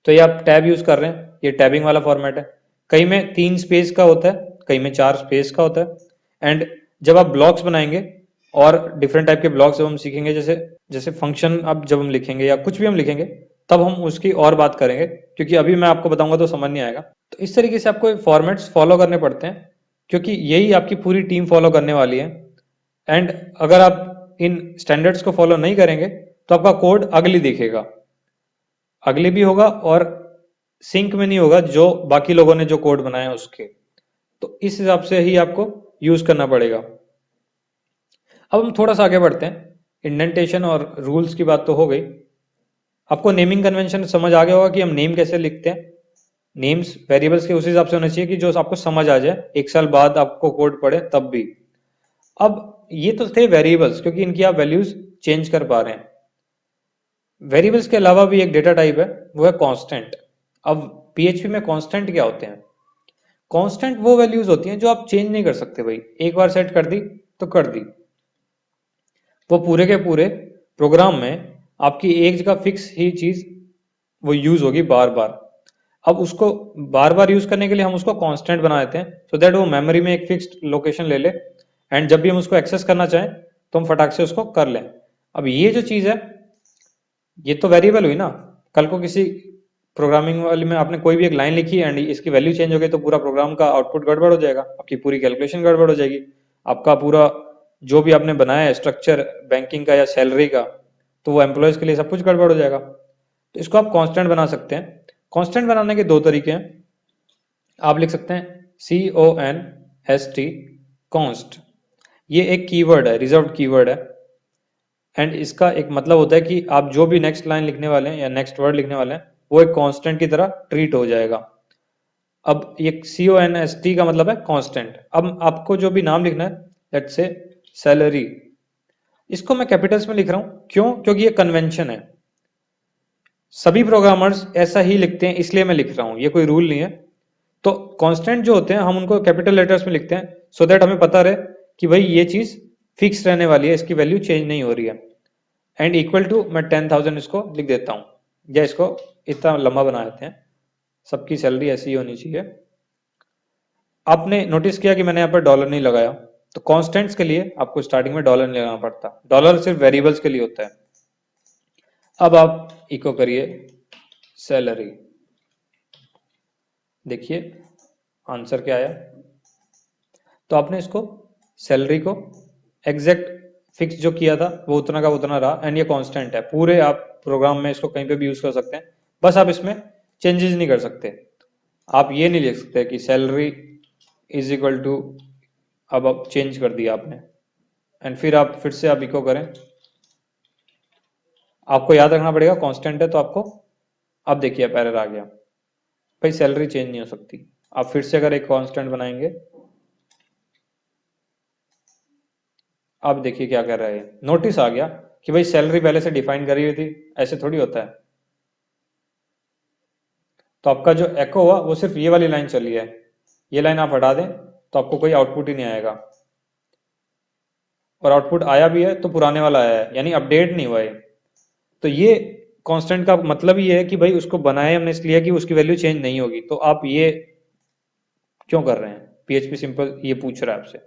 तो ये आप टैब यूज कर रहे हैं, ये टैबिंग वाला फॉर्मेट है। कई में 3 स्पेस का होता है, कई में 4 स्पेस का होता है। एंड जब आप ब्लॉक्स बनाएंगे और डिफरेंट टाइप के ब्लॉक्स जब हम सीखेंगे, जैसे जैसे फंक्शन अब जब हम लिखेंगे या कुछ भी हम लिखेंगे, तब हम उसकी और बात करेंगे, क्योंकि अभी मैं आपको बताऊंगा तो समझ नहीं आएगा। तो इस तरीके से आपको फॉर्मेट्स फॉलो करने पड़ते हैं, क्योंकि यही आपकी पूरी टीम फॉलो करने वाली है। एंड अगर आप इन स्टैंडर्ड्स को फॉलो नहीं करेंगे तो आपका कोड अगली दिखेगा, अगली भी होगा और सिंक में नहीं होगा जो बाकी लोगों ने जो कोड बनाया उसके। तो इस हिसाब से ही आपको यूज करना पड़ेगा। अब हम थोड़ा सा आगे बढ़ते हैं। इंडेंटेशन और रूल्स की बात तो हो गई। आपको नेमिंग कन्वेंशन समझ आ गया होगा कि हम नेम कैसे लिखते हैं। नेम्स वेरिएबल्स के उस हिसाब से होने चाहिए कि जो आपको समझ आ जाए, 1 साल बाद आपको कोड पढ़े तब भी। अब ये तो थे वेरिएबल्स, क्योंकि इनकी आप वैल्यूज चेंज कर पा रहे हैं। वेरिएबल्स के अलावा भी एक डेटा टाइप है, वो है कांस्टेंट। अब पीएचपी में कांस्टेंट क्या होते हैं? कांस्टेंट वो वैल्यूज होती हैं जो आप चेंज नहीं कर सकते भाई, एक बार सेट कर दी तो कर दी। वो पूरे के पूरे प्रोग्राम में आपकी एक जगह फिक्स ही चीज वो यूज होगी बार बार। अब उसको बार बार यूज करने के लिए हम उसको कांस्टेंट बना देते हैं, सो दैट वो मेमोरी में एक फिक्स्ड लोकेशन ले ले, एंड जब भी हम उसको एक्सेस करना चाहें तो हम फटाक से उसको कर लें। अब ये जो चीज है, ये तो वेरिएबल हुई ना। कल को किसी प्रोग्रामिंग वाले में आपने कोई भी एक लाइन लिखी एंड इसकी वैल्यू चेंज हो गई तो पूरा प्रोग्राम का आउटपुट गड़बड़ हो जाएगा, आपकी पूरी कैलकुलेशन गड़बड़ हो जाएगी, आपका पूरा जो भी आपने बनाया है स्ट्रक्चर बैंकिंग का या सैलरी का, तो वो एम्प्लॉयज के लिए सब कुछ गड़बड़ हो जाएगा। तो इसको आप कांस्टेंट बना सकते हैं। कांस्टेंट बनाने के 2 तरीके हैं। आप लिख सकते हैं CONST, कॉन्स्ट। ये एक कीवर्ड है, रिजर्व्ड कीवर्ड है। एंड इसका एक मतलब होता है कि आप जो भी नेक्स्ट लाइन लिखने वाले हैं या नेक्स्ट वर्ड लिखने वाले हैं, वो एक कांस्टेंट की तरह ट्रीट हो जाएगा। अब ये CONST का मतलब है कांस्टेंट। अब आपको जो भी नाम लिखना है, लेट्स से सैलरी, इसको मैं कैपिटल्स में लिख रहा हूं। क्यों? क्योंकि ये कन्वेंशन है, सभी प्रोग्रामर्स ऐसा ही लिखते हैं, इसलिए मैं लिख रहा हूं, ये कोई रूल नहीं है। तो कांस्टेंट जो होते हैं हम उनको कैपिटल लेटर्स में लिखते हैं, सो दैट हमें पता रहे कि भाई ये चीज फिक्स रहने वाली है, इसकी वैल्यू चेंज नहीं हो रही है। एंड इक्वल टू मैं 10,000 इसको लिख देता हूँ, या इसको इतना लंबा बना देते हैं, सबकी सैलरी ऐसी ही होनी चाहिए। आपने नोटिस किया कि मैंने यहाँ पर डॉलर नहीं लगाया, तो कॉन्स्टेंट्स के लिए आपको स्टार्टिंग में डॉलर नहीं लगाना पड़ता, डॉलर सिर्फ वेरिएबल्स के लिए होता है। अब आप इको करिए सैलरी, देखिए आंसर क्या आया। तो आपने इसको सैलरी को एग्जैक्ट फिक्स जो किया था वो उतना का उतना रहा, एंड ये कांस्टेंट है पूरे, आप प्रोग्राम में इसको कहीं पे भी यूज कर सकते हैं, बस आप इसमें चेंजेस नहीं कर सकते। आप ये नहीं लिख सकते कि सैलरी इज इक्वल टू, अब आप चेंज कर दिया आपने, एंड फिर आप फिर से आप इको करें। आपको याद रखना पड़ेगा कांस्टेंट है तो आपको, अब देखिए एरर आ गया भाई, सैलरी चेंज नहीं हो सकती। आप फिर से अगर एक कांस्टेंट बनाएंगे, अब देखिए क्या कर रहा है, नोटिस आ गया कि भाई सैलरी पहले से डिफाइन करी हुई थी, ऐसे थोड़ी होता है। तो आपका जो एको हुआ वो सिर्फ ये वाली लाइन चली है, ये लाइन आप हटा दें तो आपको कोई आउटपुट ही नहीं आएगा, और आउटपुट आया भी है तो पुराने वाला आया है, यानी अपडेट नहीं हुआ है। तो ये कांस्टेंट का मतलब ये है कि भाई उसको बनाए हमने इसलिए कि उसकी वैल्यू चेंज नहीं होगी। तो आप ये क्यों कर रहे हैं? पीएचपी सिंपल ये पूछ रहा है आपसे।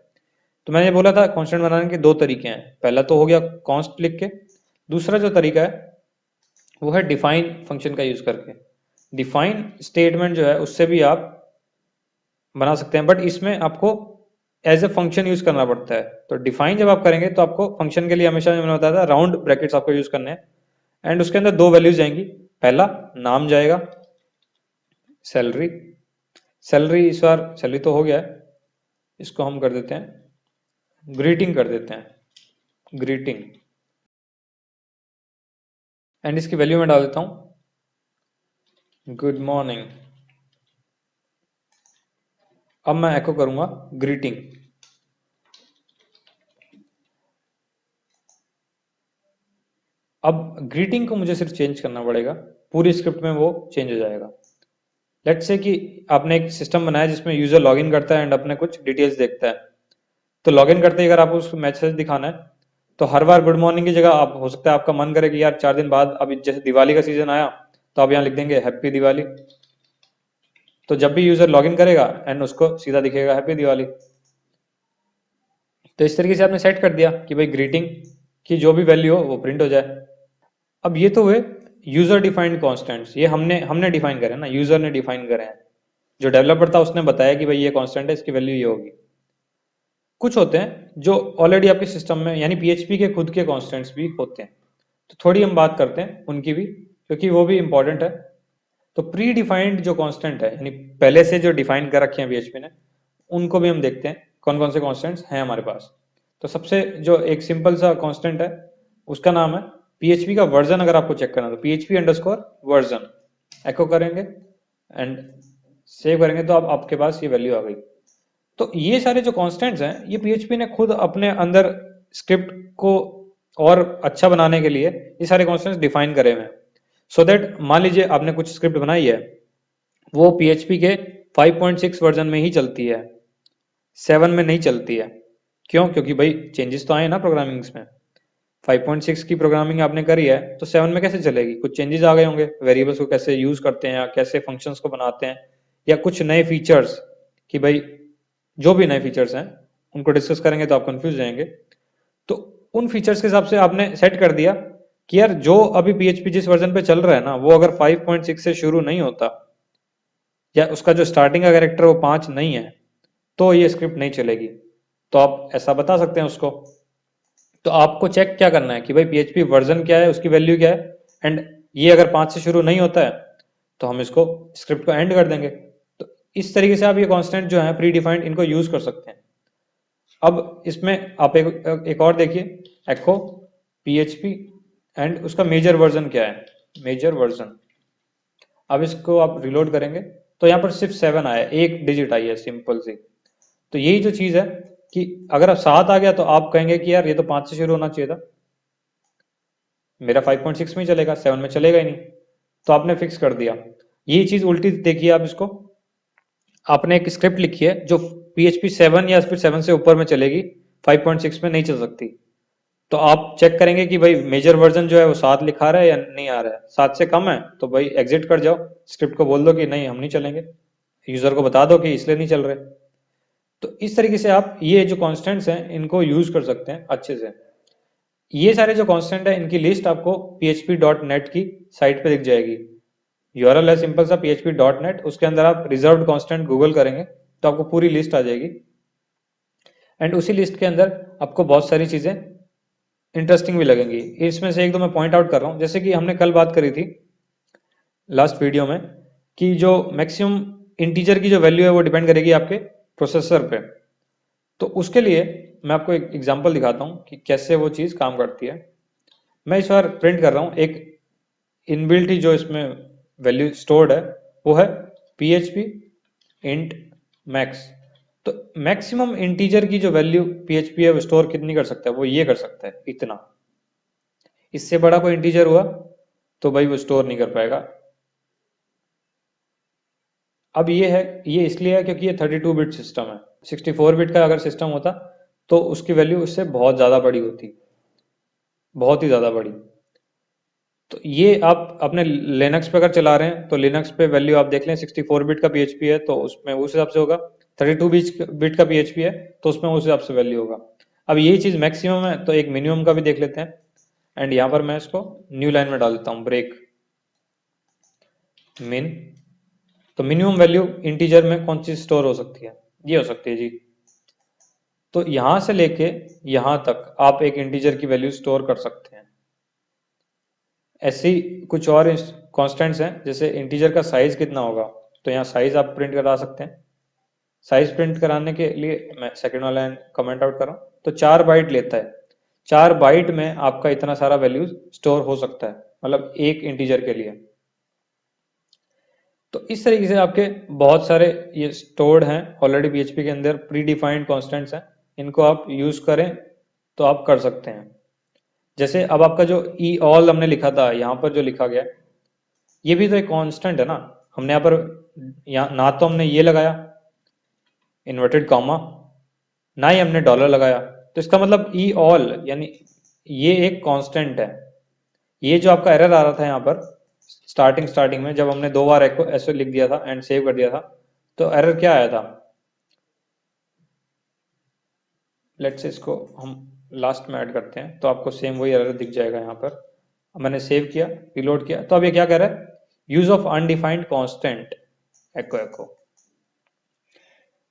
तो मैंने बोला था कांस्टेंट बनाने के दो तरीके हैं, पहला तो हो गया कॉन्स्ट लिख के, दूसरा जो तरीका है वो है डिफाइन फंक्शन का यूज करके। डिफाइन स्टेटमेंट जो है उससे भी आप बना सकते हैं, बट इसमें आपको एज ए फंक्शन यूज करना पड़ता है। तो डिफाइन जब आप करेंगे तो आपको फंक्शन के लिए हमेशा मैंने बताया था राउंड ब्रैकेट्स आपको यूज करने हैं, एंड उसके अंदर दो वैल्यूज जाएंगी। पहला नाम जाएगा सैलरी, सैलरी इस बार सैलरी तो हो गया है, इसको हम कर देते हैं ग्रीटिंग कर देते हैं, ग्रीटिंग, एंड इसकी वैल्यू में डाल देता हूं गुड मॉर्निंग। अब मैं एको करूंगा ग्रीटिंग। अब ग्रीटिंग को मुझे सिर्फ चेंज करना पड़ेगा, पूरी स्क्रिप्ट में वो चेंज हो जाएगा। लेट्स से कि आपने एक सिस्टम बनाया जिसमें यूजर लॉगिन करता है एंड अपने कुछ डिटेल्स देखता है। तो लॉगिन करते ही अगर आपको उसको मैसेज दिखाना है तो हर बार गुड मॉर्निंग की जगह आप, हो सकता है आपका मन करे कि यार 4 दिन बाद अभी जैसे दिवाली का सीजन आया तो आप यहाँ लिख देंगे हैप्पी दिवाली, तो जब भी यूजर लॉगिन करेगा एंड उसको सीधा दिखेगा हैप्पी दिवाली। तो इस तरीके से आपने सेट कर दिया कि भाई ग्रीटिंग की जो भी वैल्यू हो वो प्रिंट हो जाए। अब ये तो हुए यूजर डिफाइंड कॉन्स्टेंट्स, ये हमने हमने डिफाइन करे ना, यूजर ने डिफाइन करे हैं। जो डेवलपर था उसने बताया कि भाई ये कॉन्स्टेंट है, इसकी वैल्यू ये होगी। कुछ होते हैं जो ऑलरेडी आपके सिस्टम में, यानी पीएचपी के खुद के कॉन्स्टेंट्स भी होते हैं, तो थोड़ी हम बात करते हैं उनकी भी, क्योंकि वो भी इंपॉर्टेंट है। तो प्री डिफाइंड जो कांस्टेंट है, यानी पहले से जो डिफाइन कर रखे हैं पीएचपी ने, उनको भी हम देखते हैं कौन कौन से कांस्टेंट्स हैं हमारे पास। तो सबसे जो एक सिंपल सा कांस्टेंट है उसका नाम है पीएचपी का वर्जन। अगर आपको चेक करना तो पीएचपी अंडरस्कोर वर्जन एको करेंगे एंड सेव करेंगे तो अब आपके पास ये वैल्यू आ गई। तो ये सारे जो कांस्टेंट्स हैं ये पीएचपी ने खुद अपने अंदर स्क्रिप्ट को और अच्छा बनाने के लिए ये सारे कांस्टेंट्स डिफाइन करे हुए हैं, सो दैट मान लीजिए आपने कुछ स्क्रिप्ट बनाई है, वो पीएचपी के 5.6 वर्जन में ही चलती है, 7 में नहीं चलती है। क्यों? क्योंकि भाई चेंजेस तो आए ना प्रोग्रामिंग में। 5.6 की प्रोग्रामिंग आपने करी है तो 7 में कैसे चलेगी? कुछ चेंजेस आ गए होंगे, वेरिएबल्स को कैसे यूज करते हैं या कैसे फंक्शंस को बनाते हैं, या कुछ नए फीचर्स, कि भाई जो भी नए फीचर्स हैं उनको डिस्कस करेंगे तो आप कंफ्यूज जाएंगे। तो उन फीचर्स के हिसाब से आपने सेट कर दिया कि यार जो अभी पीएचपी जिस वर्जन पे चल रहा है ना, वो अगर 5.6 से शुरू नहीं होता या उसका जो स्टार्टिंग का कैरेक्टर वो 5 नहीं है तो ये स्क्रिप्ट नहीं चलेगी। तो आप ऐसा बता सकते हैं उसको। तो आपको चेक क्या करना है कि भाई पीएचपी वर्जन क्या है, उसकी वैल्यू क्या है, एंड ये अगर 5 से शुरू नहीं होता है तो हम इसको स्क्रिप्ट को एंड कर देंगे। तो इस तरीके से आप ये कांस्टेंट जो है प्री डिफाइंड, इनको यूज कर सकते हैं। अब इसमें आप एक और देखिए, एको पीएचपी एंड उसका मेजर वर्जन क्या है, मेजर वर्जन। अब इसको आप रिलोड करेंगे तो यहाँ पर सिर्फ 7 आया है, एक डिजिट आई है सिंपल सी। तो यही जो चीज है कि अगर आप 7 आ गया तो आप कहेंगे कि यार ये तो 5 से शुरू होना चाहिए था, मेरा 5.6 में ही चलेगा, 7 में चलेगा ही नहीं। तो आपने फिक्स कर दिया। यही चीज उल्टी देखिए आप इसको, आपने एक स्क्रिप्ट लिखी है जो PHP 7 या फिर 7 से ऊपर में चलेगी, 5.6 में नहीं चल सकती। तो आप चेक करेंगे कि भाई मेजर वर्जन जो है वो 7 लिखा रहा है या नहीं आ रहा है। 7 से कम है तो भाई एग्जिट कर जाओ, स्क्रिप्ट को बोल दो कि नहीं हम नहीं चलेंगे, यूजर को बता दो कि इसलिए नहीं चल रहे। तो इस तरीके से आप ये जो कॉन्स्टेंट्स हैं इनको यूज कर सकते हैं अच्छे से। ये सारे जो कॉन्स्टेंट है इनकी लिस्ट आपको php.net की साइट पे दिख जाएगी। यूआरएल है सिंपल सा php.net, उसके अंदर आप रिजर्व्ड कांस्टेंट गूगल करेंगे तो आपको पूरी लिस्ट आ जाएगी। एंड उसी लिस्ट के अंदर आपको बहुत सारी चीजें इंटरेस्टिंग भी लगेंगी। इसमें से एक दो मैं पॉइंट आउट कर रहा हूँ, जैसे कि हमने कल बात करी थी लास्ट वीडियो में कि जो मैक्सिमम इंटीजर की जो वैल्यू है वो डिपेंड करेगी आपके प्रोसेसर पे। तो उसके लिए मैं आपको एक एग्जांपल दिखाता हूँ कि कैसे वो चीज काम करती है। मैं इस बार प्रिंट कर रहा हूँ एक इनबिल्ट ही जो इसमें वैल्यू स्टोर्ड है वो है php int max। तो मैक्सिमम इंटीजर की जो वैल्यू php है वो स्टोर कितनी कर सकता है, वो ये कर सकता है इतना। इससे बड़ा कोई इंटीजर हुआ तो भाई वो स्टोर नहीं कर पाएगा। अब ये है, ये इसलिए है क्योंकि ये 32 बिट सिस्टम है। 64 बिट का अगर सिस्टम होता तो उसकी वैल्यू उससे बहुत ज्यादा बड़ी होती, बहुत ही ज्यादा बड़ी। तो ये आप अपने लिनक्स पे अगर चला रहे हैं तो लिनक्स पे वैल्यू आप देख लें 64 बिट का php है तो उसमें उस हिसाब से होगा। 32 बिट का PHP है तो उसमें उस हिसाब से वैल्यू होगा। अब ये चीज मैक्सिमम है तो एक मिनिमम का भी देख लेते हैं, एंड यहाँ पर मैं इसको न्यू लाइन में डाल देता हूँ ब्रेक मिन। तो मिनिमम वैल्यू इंटीजर में कौन सी स्टोर हो सकती है, ये हो सकती है जी। तो यहां से लेके यहां तक आप एक इंटीजर की वैल्यू स्टोर कर सकते हैं। ऐसी कुछ और कॉन्स्टेंट्स हैं, जैसे इंटीजर का साइज कितना होगा, तो यहाँ साइज आप प्रिंट करा सकते हैं। साइज प्रिंट कराने के लिए मैं सेकंड वाला कमेंट आउट कर रहा हूँ, तो 4 बाइट लेता है। 4 बाइट में आपका इतना सारा वैल्यू स्टोर हो सकता है, मतलब एक इंटीजर के लिए। तो इस तरीके से आपके बहुत सारे ये स्टोर्ड हैं ऑलरेडी PHP के अंदर, प्री डिफाइंड कॉन्स्टेंट्स हैं, इनको आप यूज करें तो आप कर सकते हैं। जैसे अब आपका जो ई ऑल हमने लिखा था, यहाँ पर जो लिखा गया ये भी तो एक कांस्टेंट है ना। हमने यहाँ पर यहाँ ना तो हमने ये लगाया इन्वर्टेड कॉमा, ना ही हमने डॉलर लगाया, तो इसका मतलब ई ऑल यानी ये एक कांस्टेंट है। ये जो आपका एरर आ रहा था यहाँ पर स्टार्टिंग में जब हमने 2 बार ऐसे लिख दिया था एंड सेव कर दिया था, तो एरर क्या आया था, लेट्स से इसको हम लास्ट में ऐड करते हैं तो आपको सेम वही एरर दिख जाएगा। यहाँ पर मैंने सेव किया, रिलोड किया, तो अब ये क्या कह रहा है, यूज ऑफ अनडिफाइंड कांस्टेंट एको एको।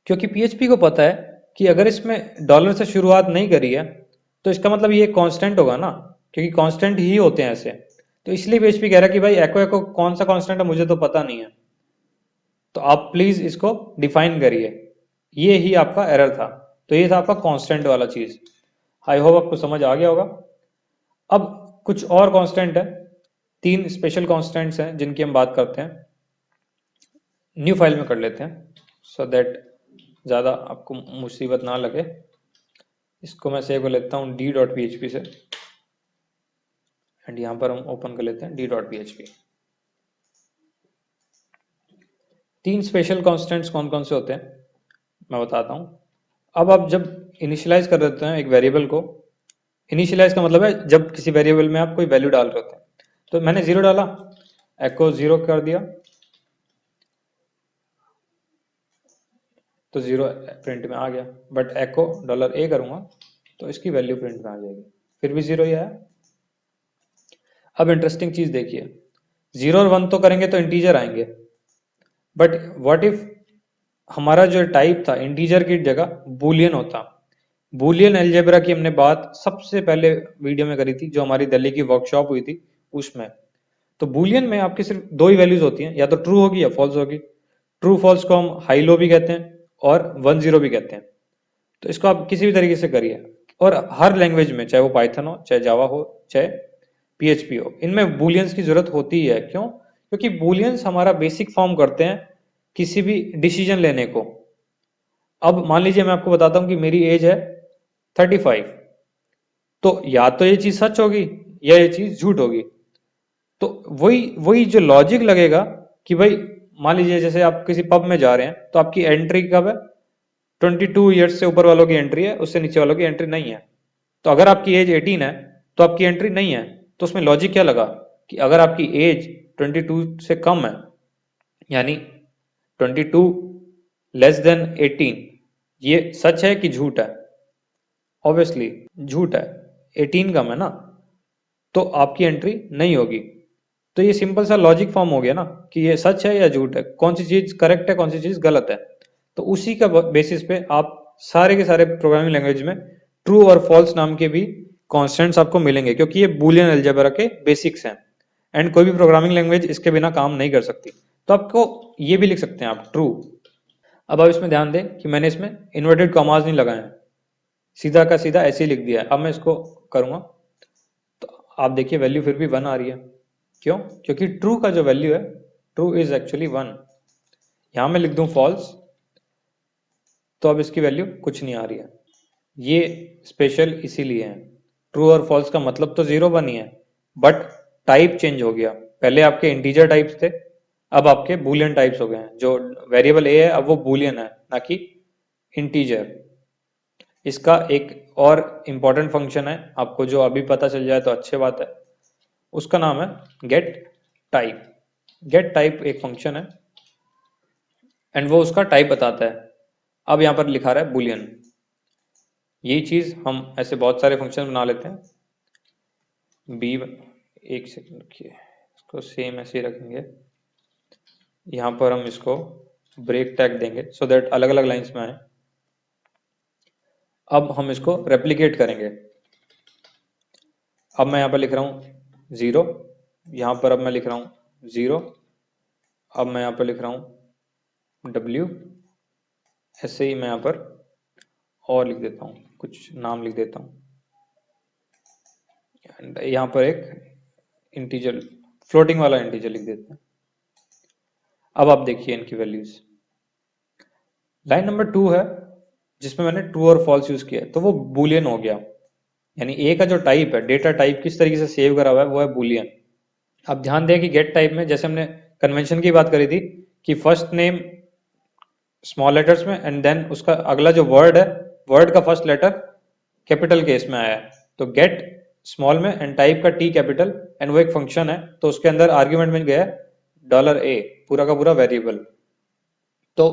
क्योंकि PHP को पता है कि अगर इसमें डॉलर से शुरुआत नहीं करी है तो इसका मतलब ये कांस्टेंट होगा ना, क्योंकि कांस्टेंट ही होते हैं ऐसे। तो इसलिए PHP कह रहा है कि भाई एको एको कौन सा कांस्टेंट है मुझे तो पता नहीं है, तो आप प्लीज इसको डिफाइन करिए। ये ही आपका एरर था, तो ये था आपका कांस्टेंट वाला चीज। आई होप आपको समझ आ गया होगा। अब कुछ और कांस्टेंट है, 3 स्पेशल कांस्टेंट्स हैं जिनकी हम बात करते हैं। न्यू फाइल में कर लेते हैं सो दैट ज़्यादा आपको मुसीबत ना लगे। इसको मैं सेव कर लेता हूँ d.php से, एंड यहाँ पर हम ओपन कर लेते हैं d.php। 3 स्पेशल कांस्टेंट्स कौन कौन से होते हैं मैं बताता हूँ। अब आप जब इनिशियलाइज कर देते हैं एक वेरिएबल को, इनिशियलाइज का मतलब है जब किसी वेरिएबल में आप कोई वैल्यू डाल रहे होते हैं, तो मैंने 0 डाला, एको 0 कर दिया, तो 0 प्रिंट में आ गया। बट एको $a करूंगा तो इसकी वैल्यू प्रिंट में आ जाएगी, फिर भी 0 ही आया। अब इंटरेस्टिंग चीज देखिए, 0 और 1 तो करेंगे तो इंटीजर आएंगे, बट व्हाट इफ हमारा जो टाइप था इंटीजर की जगह बुलियन होता। बुलियन अलजेब्रा की हमने बात सबसे पहले वीडियो में करी थी जो हमारी दिल्ली की वर्कशॉप हुई थी उसमें। तो बुलियन में आपकी सिर्फ 2 ही वैल्यूज होती हैं, या तो ट्रू होगी या फॉल्स होगी। ट्रू फॉल्स को हम हाई लो भी कहते हैं और 1-0 भी कहते हैं। तो इसको आप किसी भी तरीके से करिए, और हर लैंग्वेज में, चाहे वो पाइथन हो, चाहे जावा हो, चाहे PHP हो, इनमें बुलियंस की जरूरत होती है। क्यों? क्योंकि बुलियंस हमारा बेसिक फॉर्म करते हैं किसी भी डिसीजन लेने को। अब मान लीजिए मैं आपको बताता हूं कि मेरी एज है 35, तो या तो ये चीज सच होगी या ये चीज झूठ होगी। तो वही वही जो लॉजिक लगेगा कि भाई मान लीजिए जैसे आप किसी पब में जा रहे हैं तो आपकी एंट्री कब है, 22 ईयर्स से ऊपर वालों की एंट्री है, उससे नीचे वालों की एंट्री नहीं है। तो अगर आपकी एज 18 है तो आपकी एंट्री नहीं है। तो उसमें लॉजिक क्या लगा कि अगर आपकी एज 22 से कम है, यानी 22 लेस देन 18, ये सच है कि झूठ है? ऑब्वियसली झूठ है, 18 कम है ना, तो आपकी एंट्री नहीं होगी। तो ये सिंपल सा लॉजिक फॉर्म हो गया ना कि ये सच है या झूठ है, कौन सी चीज करेक्ट है, कौन सी चीज गलत है। तो उसी का बेसिस पे आप सारे के सारे प्रोग्रामिंग लैंग्वेज में ट्रू और फॉल्स नाम के भी कॉन्स्टेंट्स आपको मिलेंगे, क्योंकि ये बूलियन अलजेब्रा के बेसिक्स हैं, एंड कोई भी प्रोग्रामिंग लैंग्वेज इसके बिना काम नहीं कर सकती। तो आपको ये भी लिख सकते हैं आप ट्रू। अब आप इसमें ध्यान दें कि मैंने इसमें इन्वर्टेड कॉमास नहीं लगाए हैं, सीधा का सीधा ऐसे ही लिख दिया है। अब मैं इसको करूंगा तो आप देखिए वैल्यू फिर भी 1 आ रही है। क्यों? क्योंकि ट्रू का जो वैल्यू है, ट्रू इज एक्चुअली 1। यहां मैं लिख दूं फॉल्स, तो अब इसकी वैल्यू कुछ नहीं आ रही है। ये स्पेशल इसीलिए है। ट्रू और फॉल्स का मतलब तो 0-1 ही है, बट टाइप चेंज हो गया। पहले आपके इंटीजर टाइप्स थे, अब आपके बूलियन टाइप्स हो गए हैं। जो वेरिएबल ए है अब वो बूलियन है, ना कि इंटीजर। इसका एक और इंपॉर्टेंट फंक्शन है, आपको जो अभी पता चल जाए तो अच्छी बात है। उसका नाम है गेट टाइप। गेट टाइप एक फंक्शन है, एंड वो उसका टाइप बताता है। अब यहाँ पर लिखा रहा है बुलियन। यही चीज हम ऐसे बहुत सारे फंक्शन बना लेते हैं। बी, एक सेकंड रखिए, इसको सेम ऐसे ही रखेंगे। यहाँ पर हम इसको ब्रेक टैग देंगे सो दैट अलग अलग लाइंस में आए। अब हम इसको रेप्लिकेट करेंगे। अब मैं यहाँ पर लिख रहा हूँ 0, यहाँ पर अब मैं लिख रहा हूँ 0, अब मैं यहाँ पर लिख रहा हूँ W, ऐसे ही मैं यहाँ पर और लिख देता हूँ, कुछ नाम लिख देता हूँ, एंड यहाँ पर एक इंटीजर, फ्लोटिंग वाला इंटीजर लिख देते हैं। अब आप देखिए इनकी वैल्यूज। लाइन नंबर 2 है जिसमें मैंने ट्रू और फॉल्स यूज किया है, तो वो बुलियन हो गया। यानी ए का जो टाइप है, डेटा टाइप किस तरीके से सेव करा हुआ है, वो है बुलियन। अब ध्यान दें कि गेट टाइप में जैसे हमने कन्वेंशन की बात करी थी कि फर्स्ट नेम स्मॉल लेटर्स में एंड देन उसका अगला जो वर्ड है, वर्ड का फर्स्ट लेटर कैपिटल केस में आया है, तो गेट स्मॉल में एंड टाइप का टी कैपिटल, एंड वो एक फंक्शन है तो उसके अंदर आर्ग्यूमेंट में गया $a, पूरा का पूरा वेरिएबल। तो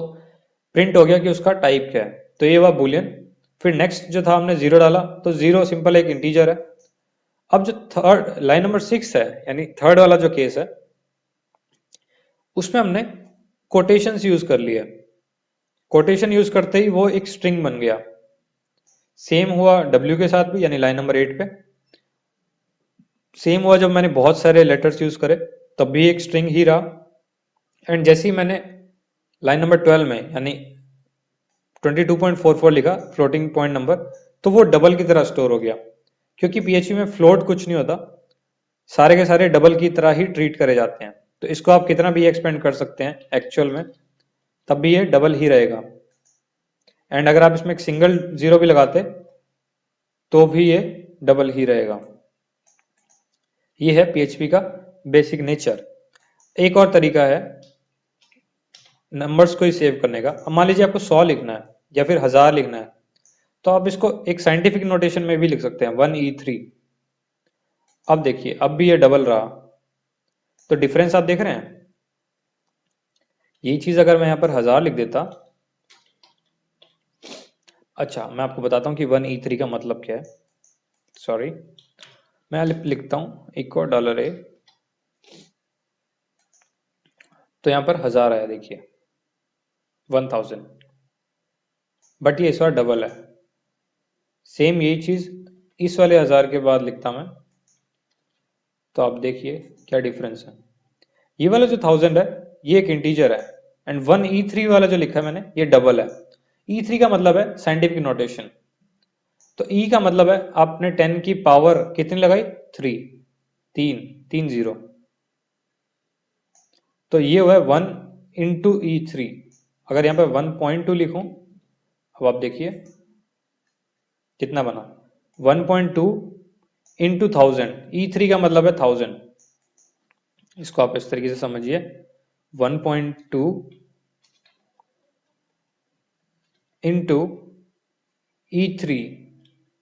प्रिंट हो गया कि उसका टाइप क्या है, तो ये हुआ बुलियन। फिर नेक्स्ट जो था हमने 0 डाला, तो 0 सिंपल एक इंटीजर है। अब जो थर्ड लाइन नंबर 6 है, यानी थर्ड वाला जो केस है, उसमें हमने कोटेशंस यूज कर लिया। कोटेशन यूज करते ही वो एक स्ट्रिंग बन गया। सेम हुआ W के साथ भी, यानी लाइन नंबर 8 पे। सेम हुआ जब मैंने बहुत सारे लेटर्स यूज करे, तब भी एक स्ट्रिंग ही रहा। एंड जैसे ही मैंने लाइन नंबर 12 में यानी 22.44 लिखा, फ्लोटिंग पॉइंट नंबर, तो वो डबल की तरह स्टोर हो गया, क्योंकि PHP में फ्लोट कुछ नहीं होता, सारे के सारे डबल की तरह ही ट्रीट करे जाते हैं। तो इसको आप कितना भी एक्सपेंड कर सकते हैं एक्चुअल में, तब भी ये डबल ही रहेगा। एंड अगर आप इसमें एक सिंगल 0 भी लगाते तो भी ये डबल ही रहेगा। ये है PHP का बेसिक नेचर। एक और तरीका है नंबर्स को ही सेव करने का। अब मान लीजिए आपको 100 लिखना है या फिर 1000 लिखना है, तो आप इसको एक साइंटिफिक नोटेशन में भी लिख सकते हैं 1E3। अब देखिए अब भी ये डबल रहा, तो डिफरेंस आप देख रहे हैं। यही चीज अगर मैं यहां पर 1000 लिख देता, अच्छा मैं आपको बताता हूं कि 1E3 का मतलब क्या है। सॉरी, मैं लिखता हूं इक्वल $a, तो यहां पर 1000 आया, देखिए 1000, बट ये इस बार डबल है। सेम यही चीज इस वाले 1000 के बाद लिखता मैं, तो आप देखिए क्या डिफरेंस है। ये वाला जो 1000 है ये एक इंटीजर है, एंड 1E3 वाला जो लिखा है मैंने, ये डबल है। E3 का मतलब है साइंटिफिक नोटेशन, तो E का मतलब है आपने 10 की पावर कितनी लगाई, 3, 3 0, तो ये हुआ है 1 इंटू E3। अगर यहाँ पे 1.2 लिखूं, अब आप देखिए कितना बना, 1.2 इंटू 1000, E3 का मतलब है 1000। इसको आप इस तरीके से समझिए, 1.2 इंटू E3,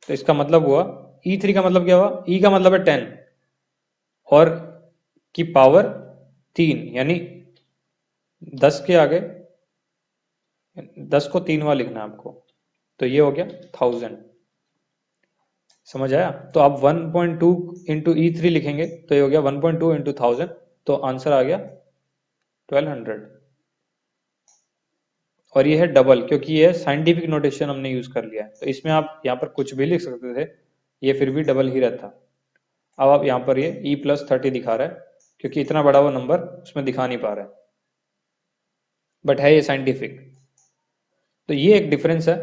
तो इसका मतलब हुआ, E3 का मतलब क्या हुआ, E का मतलब है 10 और की पावर 3, यानी 10 के आगे 10 को 3 बार लिखना है आपको, तो ये हो गया 1000। समझ आया। तो आप 1.2 इंटू E3 लिखेंगे तो ये हो गया 1.2 इंटू 1000, तो आंसर आ गया 1200। और ये है डबल, क्योंकि ये साइंटिफिक नोटेशन हमने यूज कर लिया है। तो इसमें आप यहाँ पर कुछ भी लिख सकते थे, ये फिर भी डबल ही रहता। अब आप यहाँ पर ये E+30 दिखा रहा है, क्योंकि इतना बड़ा वो नंबर उसमें दिखा नहीं पा रहा है, बट है ये साइंटिफिक। तो ये एक डिफरेंस है।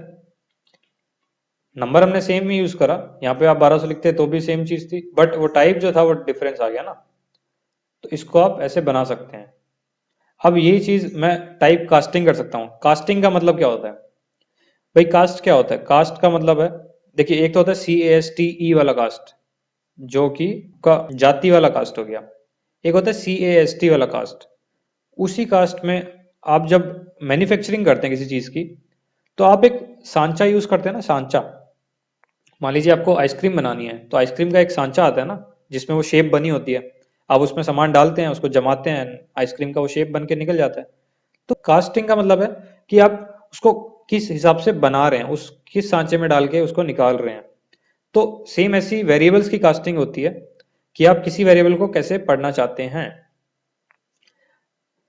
नंबर हमने सेम ही यूज करा, यहाँ पे आप 1200 लिखते तो भी सेम चीज थी, बट वो टाइप जो था वो डिफरेंस आ गया ना। तो इसको आप ऐसे बना सकते हैं। अब यही चीज मैं टाइप कास्टिंग कर सकता हूँ। कास्टिंग का मतलब क्या होता है भाई, कास्ट क्या होता है, कास्ट का मतलब है, देखिए एक तो होता है CASTE वाला कास्ट, जो कि का जाति वाला कास्ट हो गया। एक होता है CAST वाला कास्ट। उसी कास्ट में आप जब मैन्युफैक्चरिंग करते हैं किसी चीज की, तो आप एक सांचा यूज करते हैं ना, सांचा। मान लीजिए आपको आइसक्रीम बनानी है, तो आइसक्रीम का एक सांचा आता है ना, जिसमें वो शेप बनी होती है। आप उसमें सामान डालते हैं, उसको जमाते हैं, आइसक्रीम का वो शेप बन के निकल जाता है। तो कास्टिंग का मतलब है कि आप उसको किस हिसाब से बना रहे हैं, उस किस सांचे में डाल के उसको निकाल रहे हैं। तो सेम ऐसी वेरिएबल्स की कास्टिंग होती है कि आप किसी वेरिएबल को कैसे पढ़ना चाहते हैं।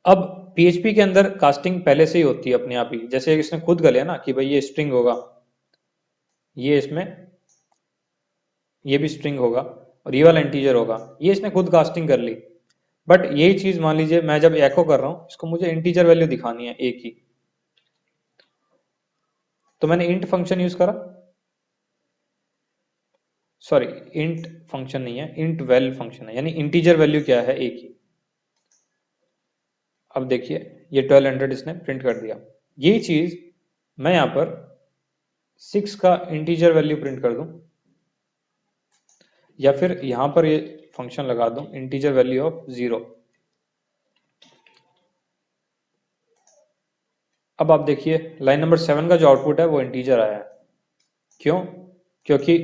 अब पीएचपी के अंदर कास्टिंग पहले से ही होती है अपने आप ही, जैसे इसने खुद कर लिया ना कि भाई ये स्ट्रिंग होगा, ये इसमें ये भी स्ट्रिंग होगा और ये वाला इंटीजर होगा, ये इसने खुद कास्टिंग कर ली। बट यही चीज मान लीजिए मैं जब एको कर रहा हूं, इसको मुझे इंटीजर वैल्यू दिखानी है ए की, तो मैंने इंट फंक्शन यूज करा, सॉरी इंट फंक्शन नहीं है, इंट वैल फंक्शन है, यानी इंटीजर वैल्यू क्या है ए की। अब देखिए ये 1200 इसने प्रिंट कर दिया। यही चीज मैं यहां पर 6 का इंटीजर वैल्यू प्रिंट कर दूं, या फिर यहां पर ये फंक्शन लगा दूं इंटीजर वैल्यू ऑफ 0। अब आप देखिए लाइन नंबर 7 का जो आउटपुट है वो इंटीजर आया है। क्यों? क्योंकि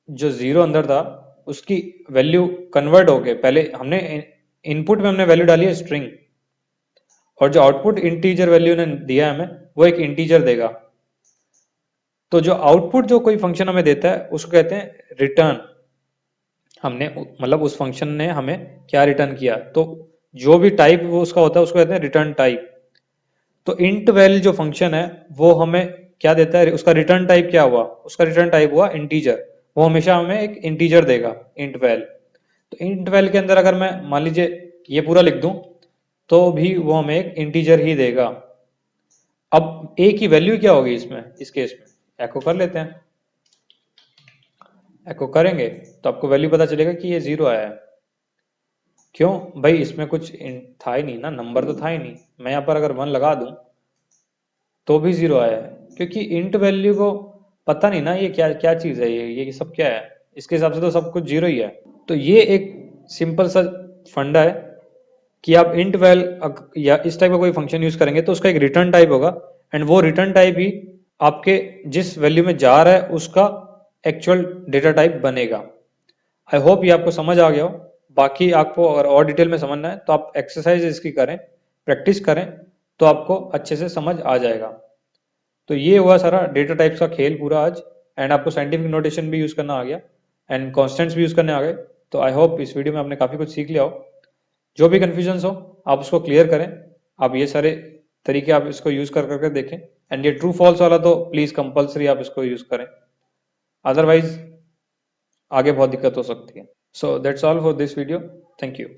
जो 0 अंदर था उसकी वैल्यू कन्वर्ट हो गए, पहले हमने इनपुट में हमने वैल्यू डाली है स्ट्रिंग, और जो आउटपुट इंटीजर वैल्यू ने दिया है हमें वो एक इंटीजर देगा। तो जो आउटपुट जो कोई फंक्शन हमें देता है उसको कहते हैं रिटर्न। हमने मतलब उस फंक्शन ने हमें क्या रिटर्न किया, तो जो भी टाइप वो उसका होता है उसको कहते हैं रिटर्न टाइप। तो इंट वैल जो फंक्शन है वो हमें क्या देता है, उसका रिटर्न टाइप क्या हुआ, उसका रिटर्न टाइप हुआ इंटीजर। वो हमेशा हमें एक इंटीजर देगा इंट वैल। तो इंट वैल के अंदर अगर मैं मान लीजिए ये पूरा लिख दूं तो भी वो हमें एक इंटीजर ही देगा। अब ए की वैल्यू क्या होगी इसमें, इस केस में एको कर लेते हैं। एको करेंगे तो आपको वैल्यू पता चलेगा कि ये 0 आया है। क्यों भाई, इसमें कुछ था ही नहीं ना, नंबर तो था ही नहीं। मैं यहाँ पर अगर 1 लगा दूं तो भी 0 आया है, क्योंकि इंट वैल्यू को पता नहीं ना ये क्या क्या चीज है, ये सब क्या है, इसके हिसाब से तो सब कुछ 0 ही है। तो ये एक सिंपल सा फंडा है कि आप इंट वैल या इस टाइप का कोई फंक्शन यूज करेंगे तो उसका एक रिटर्न टाइप होगा, एंड वो रिटर्न टाइप ही आपके जिस वैल्यू में जा रहा है उसका एक्चुअल डेटा टाइप बनेगा। आई होप ये आपको समझ आ गया हो। बाकी आपको अगर और डिटेल में समझना है तो आप एक्सरसाइज इसकी करें, प्रैक्टिस करें, तो आपको अच्छे से समझ आ जाएगा। तो ये हुआ सारा डेटा टाइप्स का खेल पूरा आज, एंड आपको साइंटिफिक नोटेशन भी यूज करना आ गया एंड कॉन्स्टेंट्स भी यूज करने आ गए। तो आई होप इस वीडियो में आपने काफी कुछ सीख लिया हो। जो भी कंफ्यूजन हो आप उसको क्लियर करें। आप ये सारे तरीके आप इसको यूज कर करके देखें, एंड ये ट्रू फॉल्स वाला तो प्लीज कंपल्सरी आप इसको यूज करें, अदरवाइज आगे बहुत दिक्कत हो सकती है। So that's all for this video, thank you.